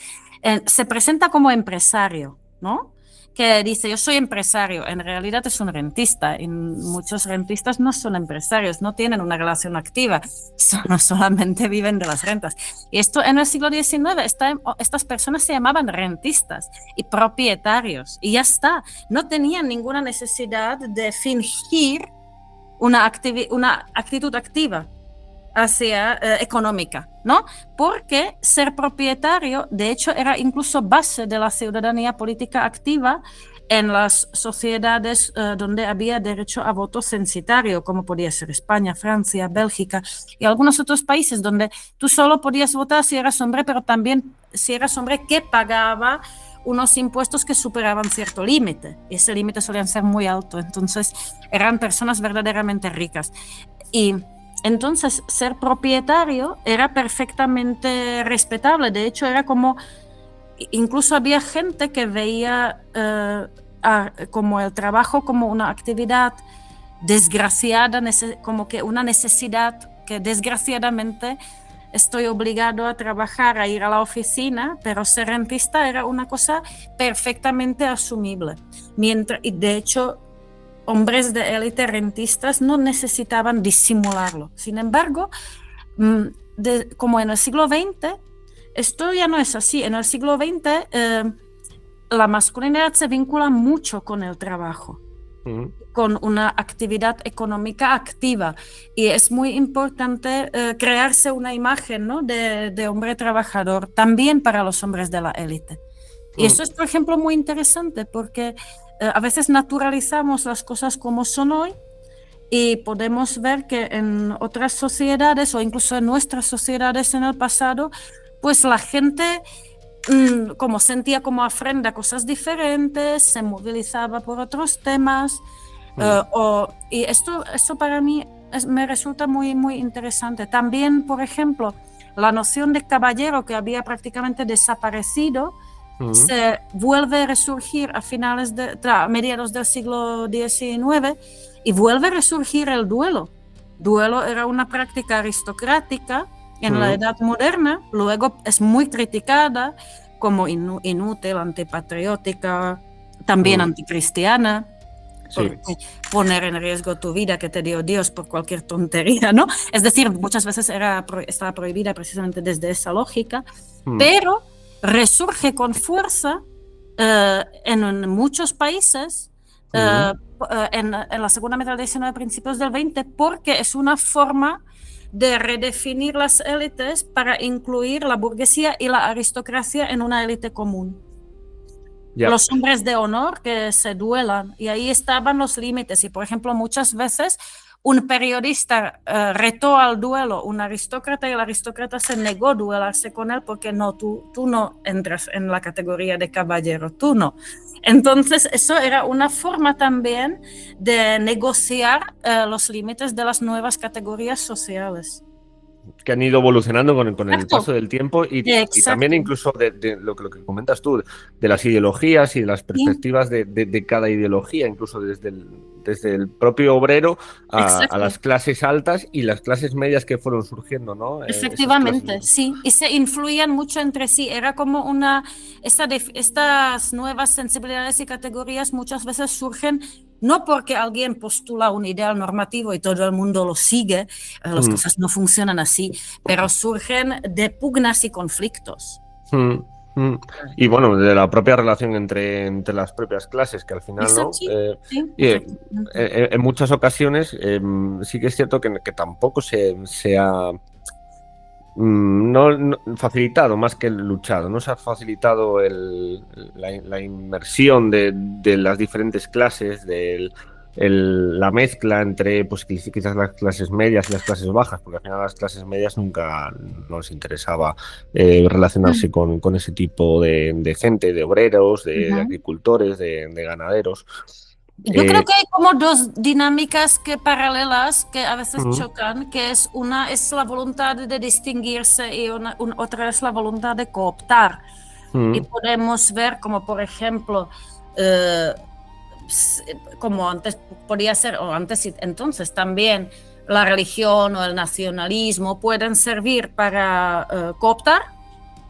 se presenta como empresario, ¿no? Que dice, yo soy empresario, en realidad es un rentista, y muchos rentistas no son empresarios, no tienen una relación activa, solamente viven de las rentas. Y esto en el siglo XIX, estas personas se llamaban rentistas y propietarios, y ya está, no tenían ninguna necesidad de fingir una actitud activa hacia económica, ¿no? Porque ser propietario, de hecho, era incluso base de la ciudadanía política activa en las sociedades donde había derecho a voto censitario, como podía ser España, Francia, Bélgica y algunos otros países donde tú solo podías votar si eras hombre, pero también si eras hombre que pagaba unos impuestos que superaban cierto límite, y ese límite solían ser muy alto, entonces eran personas verdaderamente ricas. Y entonces, ser propietario era perfectamente respetable. De hecho, era como, incluso había gente que veía como el trabajo como una actividad desgraciada, como que una necesidad que desgraciadamente estoy obligado a trabajar, a ir a la oficina, pero ser rentista era una cosa perfectamente asumible. Y de hecho, hombres de élite rentistas no necesitaban disimularlo. Sin embargo, como en el siglo XX, esto ya no es así. En el siglo XX, la masculinidad se vincula mucho con el trabajo, con una actividad económica activa. Y es muy importante crearse una imagen, ¿no?, de hombre trabajador, también para los hombres de la élite. Y eso es, por ejemplo, muy interesante porque a veces naturalizamos las cosas como son hoy y podemos ver que en otras sociedades o incluso en nuestras sociedades en el pasado, pues la gente como sentía como afrenta cosas diferentes, se movilizaba por otros temas y esto para mí me resulta muy, muy interesante. También, por ejemplo, la noción de caballero que había prácticamente desaparecido se vuelve a resurgir a mediados del siglo XIX y vuelve a resurgir el duelo. Duelo era una práctica aristocrática en la Edad Moderna, luego es muy criticada como inútil, antipatriótica, también anticristiana. Sí. Poner en riesgo tu vida que te dio Dios por cualquier tontería, ¿no? Es decir, muchas veces estaba prohibida precisamente desde esa lógica, pero resurge con fuerza en muchos países en la segunda mitad del XIX, principios del XX, porque es una forma de redefinir las élites para incluir la burguesía y la aristocracia en una élite común. Yeah. Los hombres de honor que se duelan, y ahí estaban los límites. Y, por ejemplo, muchas veces un periodista retó al duelo un aristócrata y el aristócrata se negó a duelarse con él porque no, tú no entras en la categoría de caballero, tú no. Entonces, eso era una forma también de negociar los límites de las nuevas categorías sociales. Que han ido evolucionando con el paso del tiempo y también incluso de lo que comentas tú, de las ideologías y de las perspectivas de cada ideología, incluso desde desde el propio obrero a Exacto. las clases altas y las clases medias que fueron surgiendo, ¿no? Esas clases. Efectivamente, sí, y se influían mucho entre sí. Era como estas nuevas sensibilidades y categorías muchas veces surgen no porque alguien postula un ideal normativo y todo el mundo lo sigue, las Mm, cosas no funcionan así, pero surgen de pugnas y conflictos. mm, mm. Y bueno, de la propia relación entre las propias clases, que al final, Eso ¿no? sí, sí, Y, efectivamente. en muchas ocasiones sí que es cierto que tampoco se ha no facilitado más que luchado, no se ha facilitado la inmersión de las diferentes clases, la mezcla entre pues, quizás las clases medias y las clases bajas, porque al final a las clases medias nunca nos interesaba relacionarse Mm, con ese tipo de gente, de obreros, de ujú. agricultores, de ganaderos. Yo creo Eh, que hay como dos dinámicas paralelas que a veces mm, chocan, que es una es la voluntad de distinguirse y otra es la voluntad de cooptar. Y mm, podemos ver como, por ejemplo, eh, como antes podía ser, o antes y entonces también, la religión o el nacionalismo pueden servir para cooptar,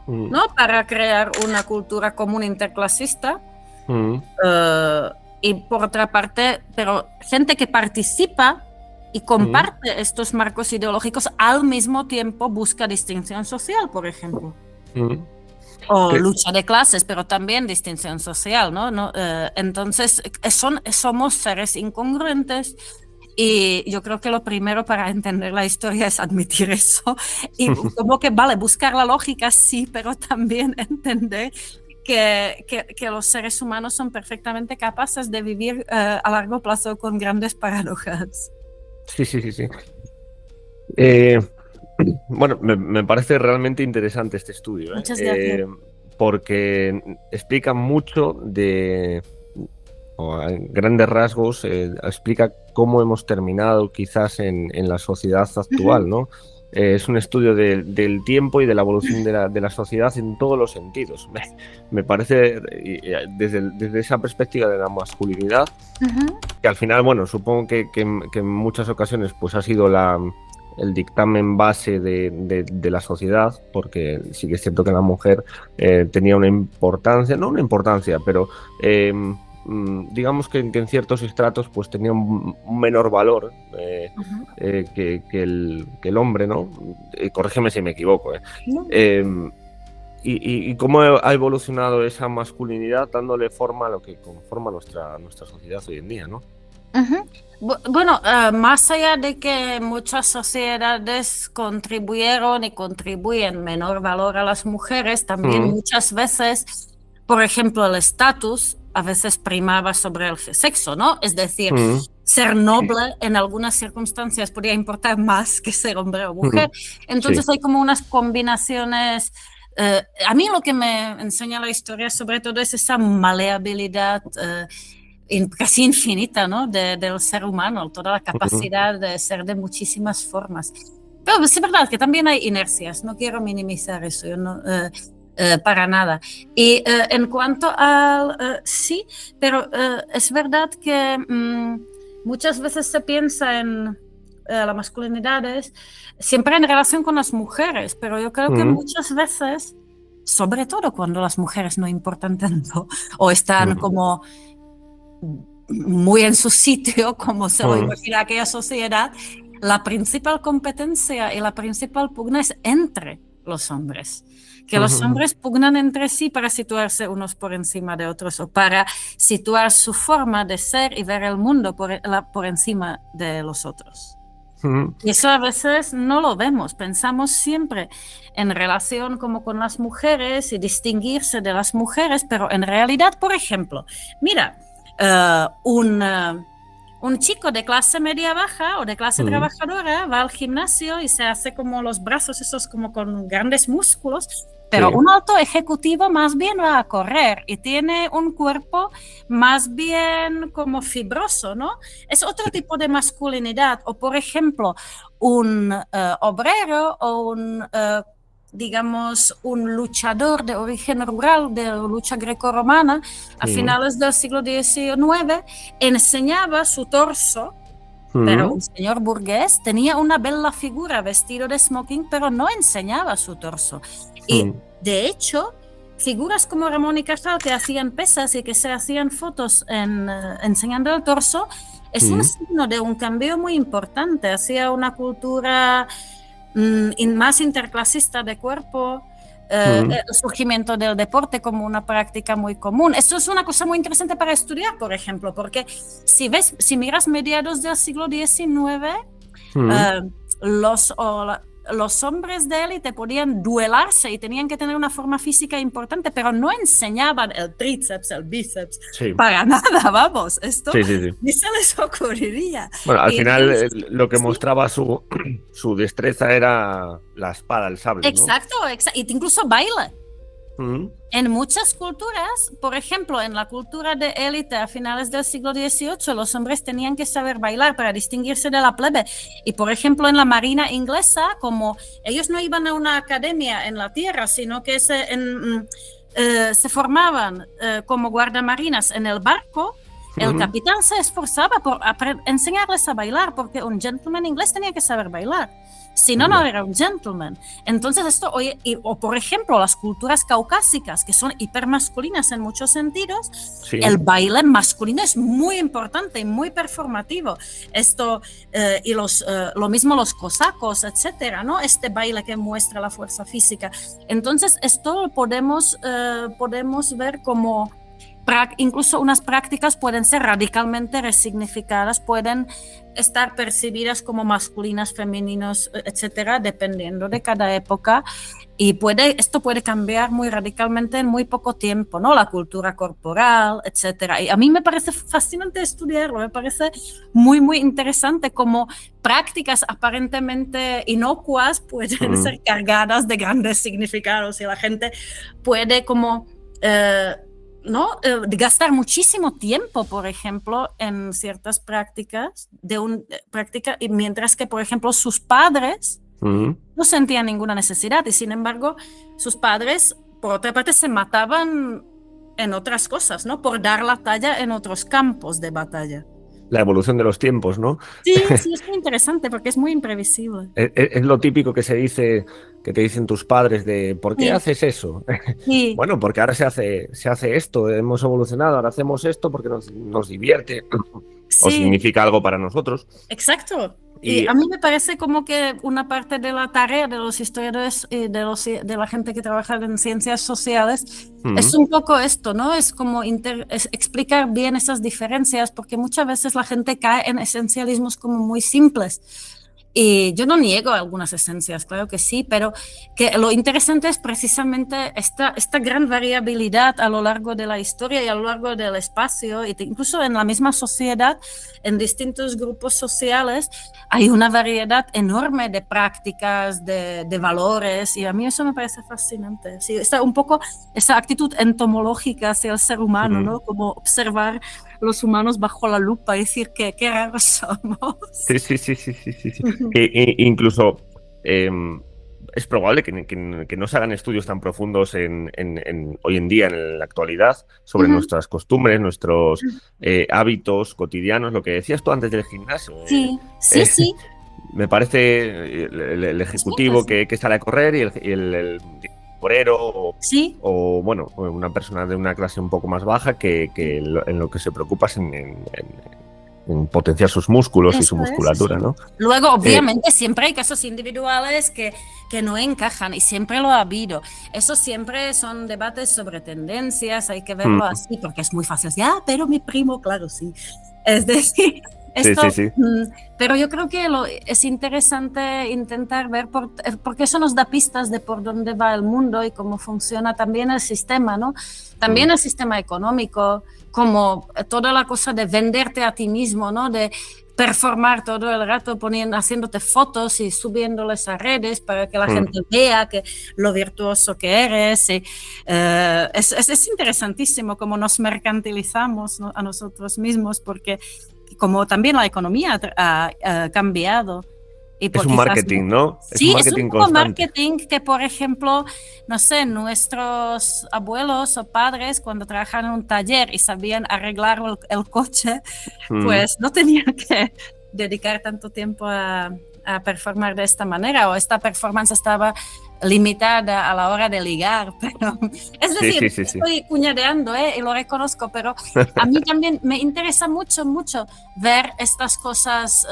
mm, ¿no? Para crear una cultura común interclasista. mm, Eh, y por otra parte, pero gente que participa y mm, comparte estos marcos ideológicos al mismo tiempo busca distinción social, por ejemplo. mm. O Que- lucha de clases, pero también distinción social, ¿no? Entonces, somos seres incongruentes y yo creo que lo primero para entender la historia es admitir eso y como que, vale, buscar la lógica, sí, pero también entender que los seres humanos son perfectamente capaces de vivir a largo plazo con grandes paradojas. Sí, sí, sí, sí. Eh, bueno, me parece realmente interesante este estudio, ¿eh? Muchas gracias. Porque explica mucho o a grandes rasgos, explica cómo hemos terminado quizás en la sociedad Ujú. actual, ¿no? Es un estudio del tiempo y de la evolución de la sociedad en todos los sentidos. Me parece, desde esa perspectiva de la masculinidad, Ujú. que al final, bueno, supongo que en muchas ocasiones pues ha sido el dictamen base de la sociedad, porque sí que es cierto que la mujer tenía una importancia, no una importancia, pero digamos que en ciertos estratos pues tenía un menor valor Ujú. que el hombre, ¿no? Corrígeme si me equivoco. No. Eh, y cómo ha evolucionado esa masculinidad dándole forma a lo que conforma nuestra sociedad hoy en día, ¿no? Ujú. Bueno, más allá de que muchas sociedades contribuyeron y contribuyen menor valor a las mujeres, también Mm, muchas veces, por ejemplo, el estatus a veces primaba sobre el sexo, ¿no? Es decir, mm, ser noble en algunas circunstancias podría importar más que ser hombre o mujer. mm. Sí. Entonces hay como unas combinaciones. A mí lo que me enseña la historia sobre todo es esa maleabilidad casi infinita, ¿no? Del ser humano, toda la Mm, capacidad de ser de muchísimas formas. Pero es verdad que también hay inercias, no quiero minimizar eso, yo no, para nada. Y en cuanto al, sí, pero es verdad que muchas veces se piensa en las masculinidades siempre en relación con las mujeres, pero yo creo que mm, muchas veces, sobre todo cuando las mujeres no importan tanto o están mm, como muy en su sitio, como se lo mm, imagina aquella sociedad, la principal competencia y la principal pugna es entre los hombres. Que los mm, hombres pugnan entre sí para situarse unos por encima de otros o para situar su forma de ser y ver el mundo por encima de los otros. mm, Y eso a veces no lo vemos, pensamos siempre en relación como con las mujeres y distinguirse de las mujeres, pero en realidad, por ejemplo, mira, un chico de clase media baja o de clase mm, trabajadora va al gimnasio y se hace como los brazos esos como con grandes músculos, pero sí. un alto ejecutivo más bien va a correr y tiene un cuerpo más bien como fibroso, ¿no? Es otro Sí. tipo de masculinidad. O por ejemplo, un obrero o un digamos, un luchador de origen rural de lucha grecorromana a finales del siglo XIX, enseñaba su torso, pero un señor burgués tenía una bella figura vestido de smoking, pero no enseñaba su torso. Y de hecho, figuras como Ramón y Cajal, que hacían pesas y que se hacían fotos enseñando el torso, es un signo de un cambio muy importante hacia una cultura más interclasista de cuerpo, el surgimiento del deporte como una práctica muy común. Eso es una cosa muy interesante para estudiar, por ejemplo, porque si miras mediados del siglo XIX, los hombres de élite podían duelarse y tenían que tener una forma física importante, pero no enseñaban el tríceps, el bíceps, para nada, vamos, esto ni se les ocurriría. Bueno, al final lo que mostraba su destreza era la espada, el sable, ¿no? Exacto, y incluso baile. En muchas culturas, por ejemplo, en la cultura de élite a finales del siglo XVIII, los hombres tenían que saber bailar para distinguirse de la plebe. Y, por ejemplo, en la marina inglesa, como ellos no iban a una academia en la tierra, sino que se formaban como guardamarinas en el barco, el capitán se esforzaba por enseñarles a bailar, porque un gentleman inglés tenía que saber bailar. Si no, no era un gentleman. Entonces esto, o por ejemplo, las culturas caucásicas, que son hipermasculinas en muchos sentidos, el baile masculino es muy importante y muy performativo. Esto, y lo mismo los cosacos, etcétera, ¿no? Este baile que muestra la fuerza física. Entonces esto lo podemos ver como incluso unas prácticas pueden ser radicalmente resignificadas, pueden estar percibidas como masculinas, femeninos, etcétera, dependiendo de cada época, y esto puede cambiar muy radicalmente en muy poco tiempo, ¿no? La cultura corporal, etcétera. Y a mí me parece fascinante estudiarlo, me parece muy, muy interesante cómo prácticas aparentemente inocuas pueden ser cargadas de grandes significados y la gente puede como gastar muchísimo tiempo, por ejemplo, en ciertas prácticas mientras que, por ejemplo, sus padres no sentían ninguna necesidad y, sin embargo, sus padres, por otra parte, se mataban en otras cosas, ¿no? Por dar la talla en otros campos de batalla. La evolución de los tiempos, ¿no? Sí, es muy interesante porque es muy imprevisible. Es lo típico que que te dicen tus padres de ¿por qué haces eso? Bueno, porque ahora se hace esto, hemos evolucionado, ahora hacemos esto porque nos divierte o significa algo para nosotros. Exacto. Y a mí me parece como que una parte de la tarea de los historiadores y de la gente que trabaja en ciencias sociales es un poco esto, ¿no? Es como explicar bien esas diferencias, porque muchas veces la gente cae en esencialismos como muy simples. Y yo no niego algunas esencias, claro que sí, pero que lo interesante es precisamente esta gran variabilidad a lo largo de la historia y a lo largo del espacio, y incluso en la misma sociedad, en distintos grupos sociales, hay una variedad enorme de prácticas, de valores, y a mí eso me parece fascinante. Sí, está un poco esa actitud entomológica hacia el ser humano, ¿no? Como observar los humanos bajo la lupa y decir que qué raros somos. Sí. Incluso es probable que no se hagan estudios tan profundos hoy en día, en la actualidad, sobre nuestras costumbres, nuestros hábitos cotidianos, lo que decías tú antes del gimnasio. Sí. Me parece el ejecutivo que sale a correr y el obrero o bueno, una persona de una clase un poco más baja que en lo que se preocupa es en potenciar sus músculos y su musculatura, ¿no? Luego, obviamente, siempre hay casos individuales que no encajan y siempre lo ha habido. Eso siempre son debates sobre tendencias, hay que verlo así, porque es muy fácil. Pero mi primo, claro, sí. Es decir, esto, sí. Pero yo creo que es interesante intentar ver, porque eso nos da pistas de por dónde va el mundo y cómo funciona también el sistema, ¿no? También el sistema económico, como toda la cosa de venderte a ti mismo, ¿no? De performar todo el rato haciéndote fotos y subiéndoles a redes para que la gente vea lo virtuoso que eres. Y, es interesantísimo cómo nos mercantilizamos, ¿no? A nosotros mismos, porque como también la economía ha cambiado. Y Es un quizás marketing, ¿no? Es un sí, es un marketing poco constante. marketing que, por ejemplo, no sé, nuestros abuelos o padres cuando trabajaban en un taller y sabían arreglar el coche, Mm, pues no tenían que dedicar tanto tiempo a performar de esta manera, o esta performance estaba limitada a la hora de ligar, pero es sí, decir, sí, sí, sí. estoy cuñadeando, y lo reconozco, pero a mí también me interesa mucho, mucho ver estas cosas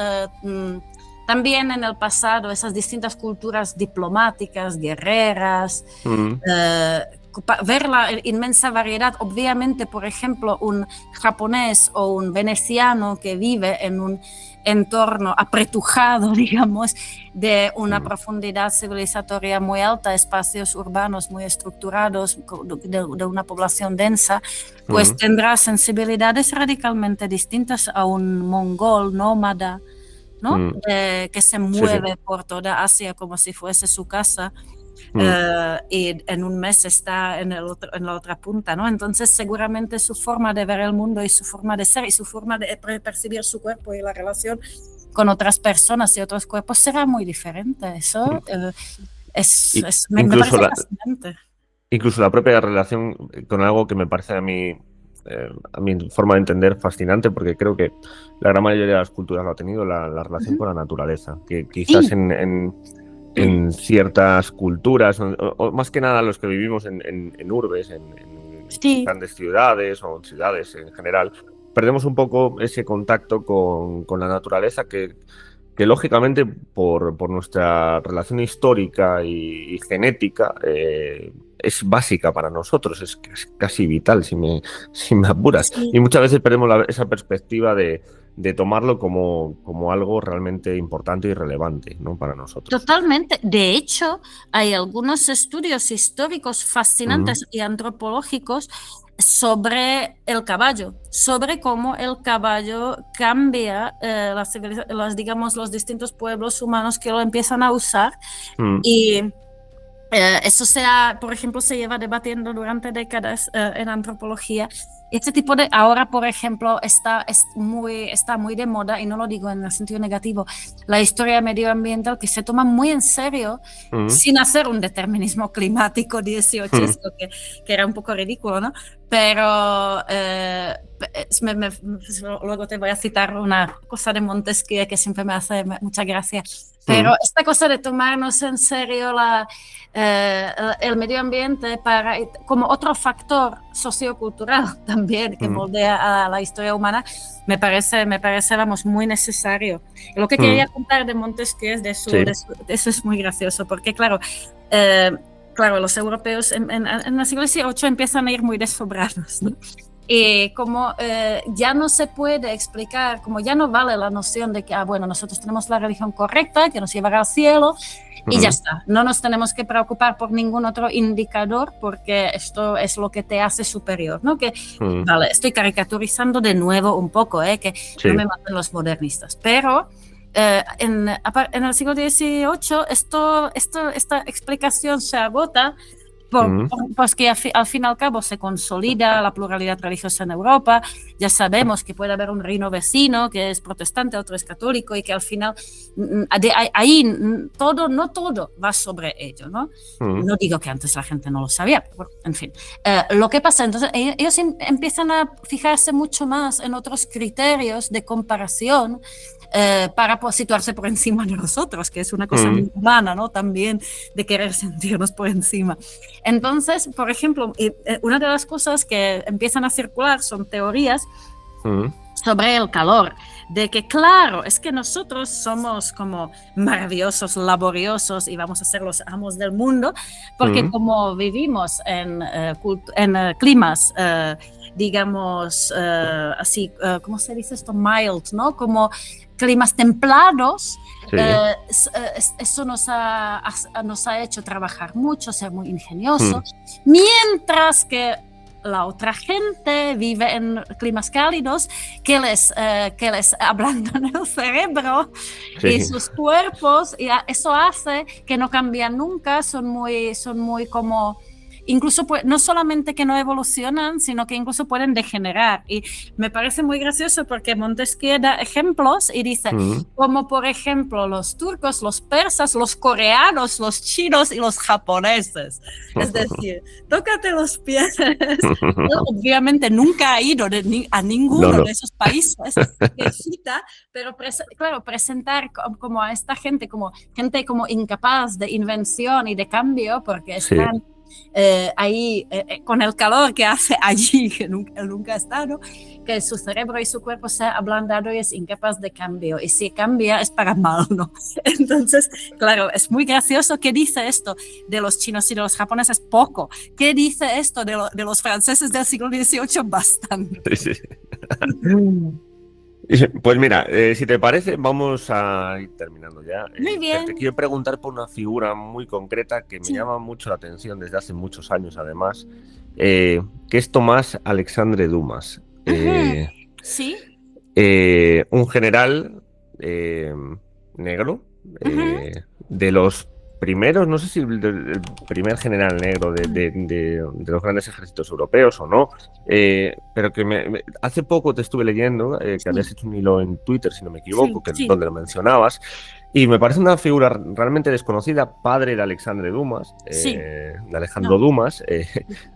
también en el pasado, esas distintas culturas diplomáticas, guerreras, Mm, eh, ver la inmensa variedad. Obviamente, por ejemplo, un japonés o un veneciano que vive en un entorno apretujado, digamos, de una mm, profundidad civilizatoria muy alta, espacios urbanos muy estructurados, de una población densa, pues mm, tendrá sensibilidades radicalmente distintas a un mongol nómada, ¿no? mm. Que se Sí, sí. mueve por toda Asia como si fuese su casa, Mm. y en un mes está en la otra punta, ¿no? Entonces seguramente su forma de ver el mundo y su forma de ser y su forma de percibir su cuerpo y la relación con otras personas y otros cuerpos será muy diferente. Eso Y me incluso parece la, fascinante. incluso la propia relación con algo que me parece a mi forma de entender, fascinante, porque creo que la gran mayoría de las culturas lo ha tenido, la relación Ujú. con la naturaleza, que quizás Sí, en ciertas culturas, o más que nada los que vivimos en urbes, en sí, grandes ciudades o en ciudades en general, perdemos un poco ese contacto con la naturaleza que lógicamente por nuestra relación histórica y genética es básica para nosotros, es casi vital si me apuras. sí. Y muchas veces perdemos esa perspectiva de tomarlo como algo realmente importante y relevante, ¿no? Para nosotros. Totalmente. De hecho, hay algunos estudios históricos Mm, fascinantes y antropológicos sobre el caballo, sobre cómo el caballo cambia digamos, los distintos pueblos humanos que lo empiezan a usar. mm, Y eso por ejemplo, se lleva debatiendo durante décadas en antropología. Este tipo de, ahora, por ejemplo, está muy de moda, y no lo digo en el sentido negativo, la historia medioambiental que se toma muy en serio, mm, sin hacer un determinismo climático 18, mm, que era un poco ridículo, ¿no? Pero luego te voy a citar una cosa de Montesquieu que siempre me hace mucha gracia. Pero mm, esta cosa de tomarnos en serio el medio ambiente como otro factor sociocultural también que mm, moldea a la historia humana, me parece, vamos, muy necesario. Lo que mm. quería contar de Montesquieu es Sí. de eso es muy gracioso, porque eh, claro, los europeos en el siglo XVIII empiezan a ir muy dessobrados, ¿no? Y como ya no se puede explicar, como ya no vale la noción de que, bueno, nosotros tenemos la religión correcta, que nos llevará al cielo, y ya Mm, está. No nos tenemos que preocupar por ningún otro indicador, porque esto es lo que te hace superior, ¿no? Que, mm, vale, estoy caricaturizando de nuevo un poco, que no me sí. maten los modernistas, pero en el siglo XVIII esta explicación se agota Mm, pues que al fin y al cabo se consolida la pluralidad religiosa en Europa. Ya sabemos que puede haber un reino vecino que es protestante, otro es católico, y que al final ahí no todo va sobre ello, ¿no? mm, No digo que antes la gente no lo sabía, pero en fin. Lo que pasa, entonces ellos empiezan a fijarse mucho más en otros criterios de comparación, para situarse por encima de nosotros, que es una cosa mm, muy humana, ¿no? También de querer sentirnos por encima. Entonces, por ejemplo, una de las cosas que empiezan a circular son teorías mm, sobre el calor, de que claro, es que nosotros somos como maravillosos, laboriosos y vamos a ser los amos del mundo, porque mm, como vivimos en climas, digamos, así, ¿cómo se dice esto? Mild, ¿no? Como climas templados, sí. eso nos ha hecho trabajar mucho, ser muy ingeniosos, Mm, mientras que la otra gente vive en climas cálidos que les ablandan el cerebro y sí. sus cuerpos, y eso hace que no cambian nunca, son muy como incluso no solamente que no evolucionan, sino que incluso pueden degenerar. Y me parece muy gracioso porque Montesquieu da ejemplos y dice, como por ejemplo los turcos, los persas, los coreanos, los chinos y los japoneses. Es decir, tócate los pies. Obviamente nunca ha ido a ninguno de esos países que cita, pero claro, presentar como a esta gente como incapaz de invención y de cambio porque están ahí con el calor que hace allí, que nunca ha estado, que su cerebro y su cuerpo se ha ablandado y es incapaz de cambio. Y si cambia es para mal, ¿no? Entonces, claro, es muy gracioso que dice esto de los chinos y de los japoneses poco. ¿Qué dice esto de los franceses del siglo XVIII? Bastante. Sí. Pues mira, si te parece, vamos a ir terminando ya. Muy bien. Te quiero preguntar por una figura muy concreta que me llama mucho la atención desde hace muchos años, además, que es Tomás Alexandre Dumas. Sí. Un general negro, de los primeros, no sé si el primer general negro de los grandes ejércitos europeos o no, pero que hace poco te estuve leyendo que habías hecho un hilo en Twitter, si no me equivoco, donde lo mencionabas, y me parece una figura realmente desconocida, padre de Alexandre Dumas, de Alejandro Dumas,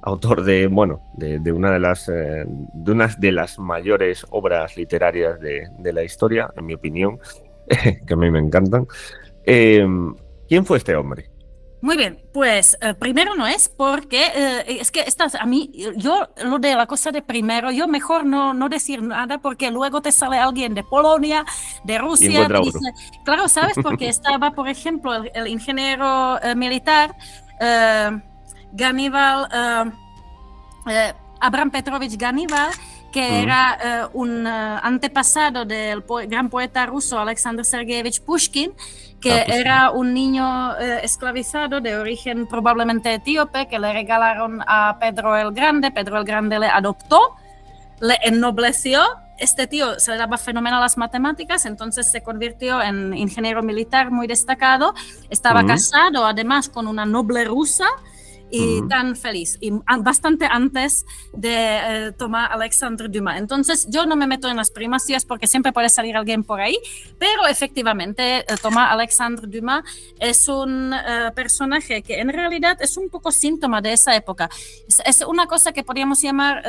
autor de una de las mayores obras literarias de la historia, en mi opinión, que a mí me encantan. ¿Quién fue este hombre? Muy bien, pues primero no es porque es que a mí, yo lo de la cosa de primero, yo mejor no decir nada porque luego te sale alguien de Polonia, de Rusia, te dice, claro, ¿sabes? Porque estaba, por ejemplo, el ingeniero militar Abraham Petrovich Ganival, que era un antepasado del gran poeta ruso Alexander Sergeyevich Pushkin, que era un niño esclavizado de origen probablemente etíope, que le regalaron a Pedro el Grande. Pedro el Grande le adoptó, le ennobleció. Este tío se le daba fenomenal las matemáticas, entonces se convirtió en ingeniero militar muy destacado. Estaba casado además con una noble rusa, y tan feliz, y bastante antes de Tomás Alexandre Dumas. Entonces yo no me meto en las primacías porque siempre puede salir alguien por ahí, pero efectivamente Tomás Alexandre Dumas es un personaje que en realidad es un poco síntoma de esa época. Es una cosa que podríamos llamar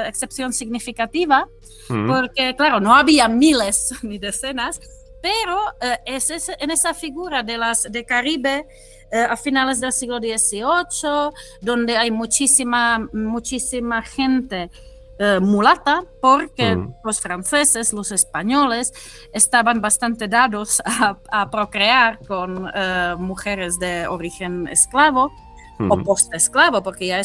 excepción significativa, porque claro, no había miles ni decenas, pero en esa figura de Caribe a finales del siglo XVIII, donde hay muchísima gente mulata, porque los franceses, los españoles, estaban bastante dados a procrear con mujeres de origen esclavo, o post-esclavo, porque ya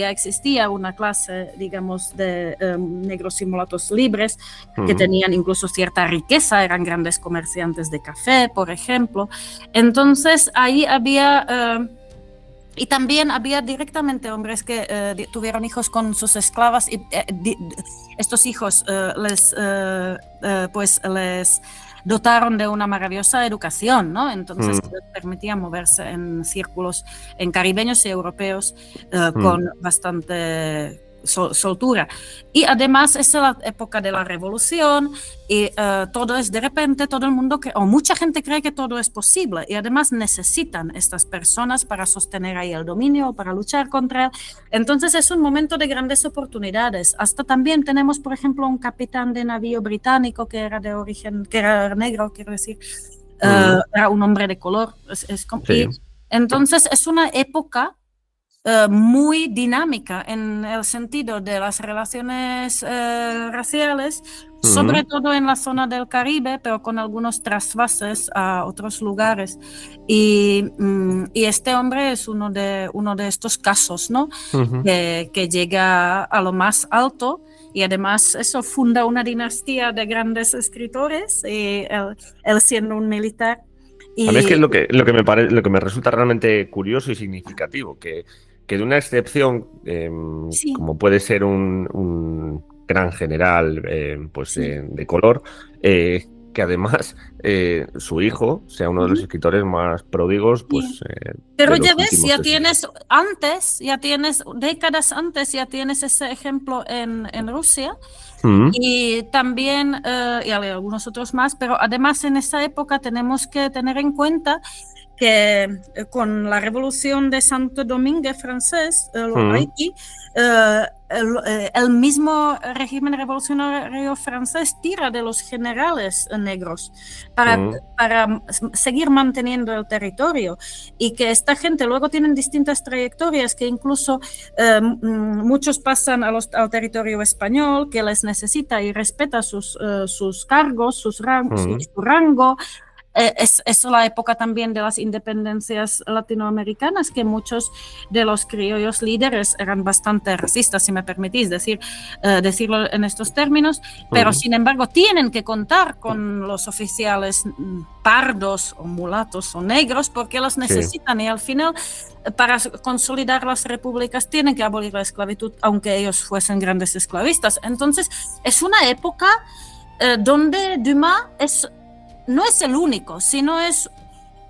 existía una clase, digamos, de negros y mulatos libres que tenían incluso cierta riqueza, eran grandes comerciantes de café, por ejemplo. Entonces ahí había... y también había directamente hombres que tuvieron hijos con sus esclavas y estos hijos les dotaron de una maravillosa educación, ¿no? Entonces les permitía moverse en círculos en caribeños y europeos con bastante soltura. Y además es la época de la revolución y de repente todo el mundo, o mucha gente cree que todo es posible y además necesitan estas personas para sostener ahí el dominio, para luchar contra él. Entonces es un momento de grandes oportunidades. Hasta también tenemos, por ejemplo, un capitán de navío británico que era de origen, que era negro, quiero decir, era un hombre de color. Entonces es una época muy dinámica en el sentido de las relaciones raciales, sobre todo en la zona del Caribe, pero con algunos trasvases a otros lugares. Y este hombre es uno de estos casos, ¿no? Que llega a lo más alto y además eso funda una dinastía de grandes escritores, y él siendo un militar. A mí es que es lo que me resulta realmente curioso y significativo, que de una excepción como puede ser un gran general de color, que que además su hijo sea uno de los escritores más pródigos, pues. Pero ya ves, ya tienes décadas antes, ya tienes ese ejemplo en Rusia. Y también, y hay algunos otros más, pero además en esa época tenemos que tener en cuenta que con la revolución de Santo Domingo francés, Haití, el mismo régimen revolucionario francés tira de los generales negros para seguir manteniendo el territorio, y que esta gente luego tienen distintas trayectorias, que incluso muchos pasan al territorio español, que les necesita y respeta sus cargos, su rango. Es la época también de las independencias latinoamericanas, que muchos de los criollos líderes eran bastante racistas, si me permitís decirlo en estos términos, pero sin embargo tienen que contar con los oficiales pardos o mulatos o negros, porque los necesitan, y al final para consolidar las repúblicas tienen que abolir la esclavitud, aunque ellos fuesen grandes esclavistas. Entonces es una época donde Dumas no es el único, sino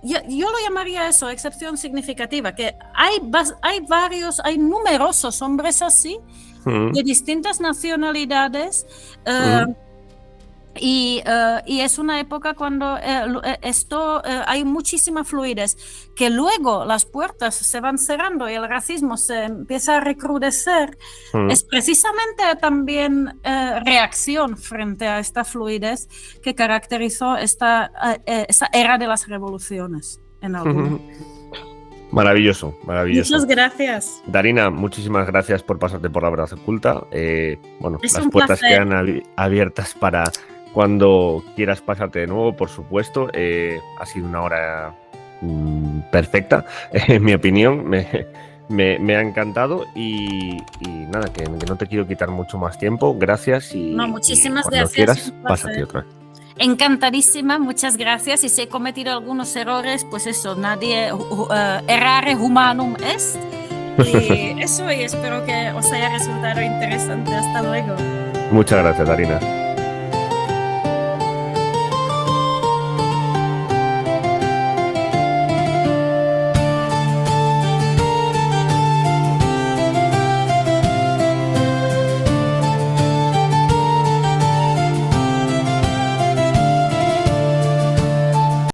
yo lo llamaría eso, excepción significativa, que hay numerosos hombres así, de distintas nacionalidades, y es una época cuando hay muchísima fluidez, que luego las puertas se van cerrando y el racismo se empieza a recrudecer. Es precisamente también reacción frente a esta fluidez que caracterizó esa era de las revoluciones en algún Maravilloso. Muchas gracias. Darina, muchísimas gracias por pasarte por La Verdad Oculta. Las puertas placer. quedan abiertas para cuando quieras pasarte de nuevo, por supuesto. Ha sido una hora perfecta, en mi opinión. Me ha encantado y nada, que no te quiero quitar mucho más tiempo. Gracias Muchísimas cuando gracias. quieras, pásate otra vez. Encantadísima, muchas gracias. Y si he cometido algunos errores, pues eso, nadie errare humanum est. Y eso, y espero que os haya resultado interesante. Hasta luego. Muchas gracias, Darina.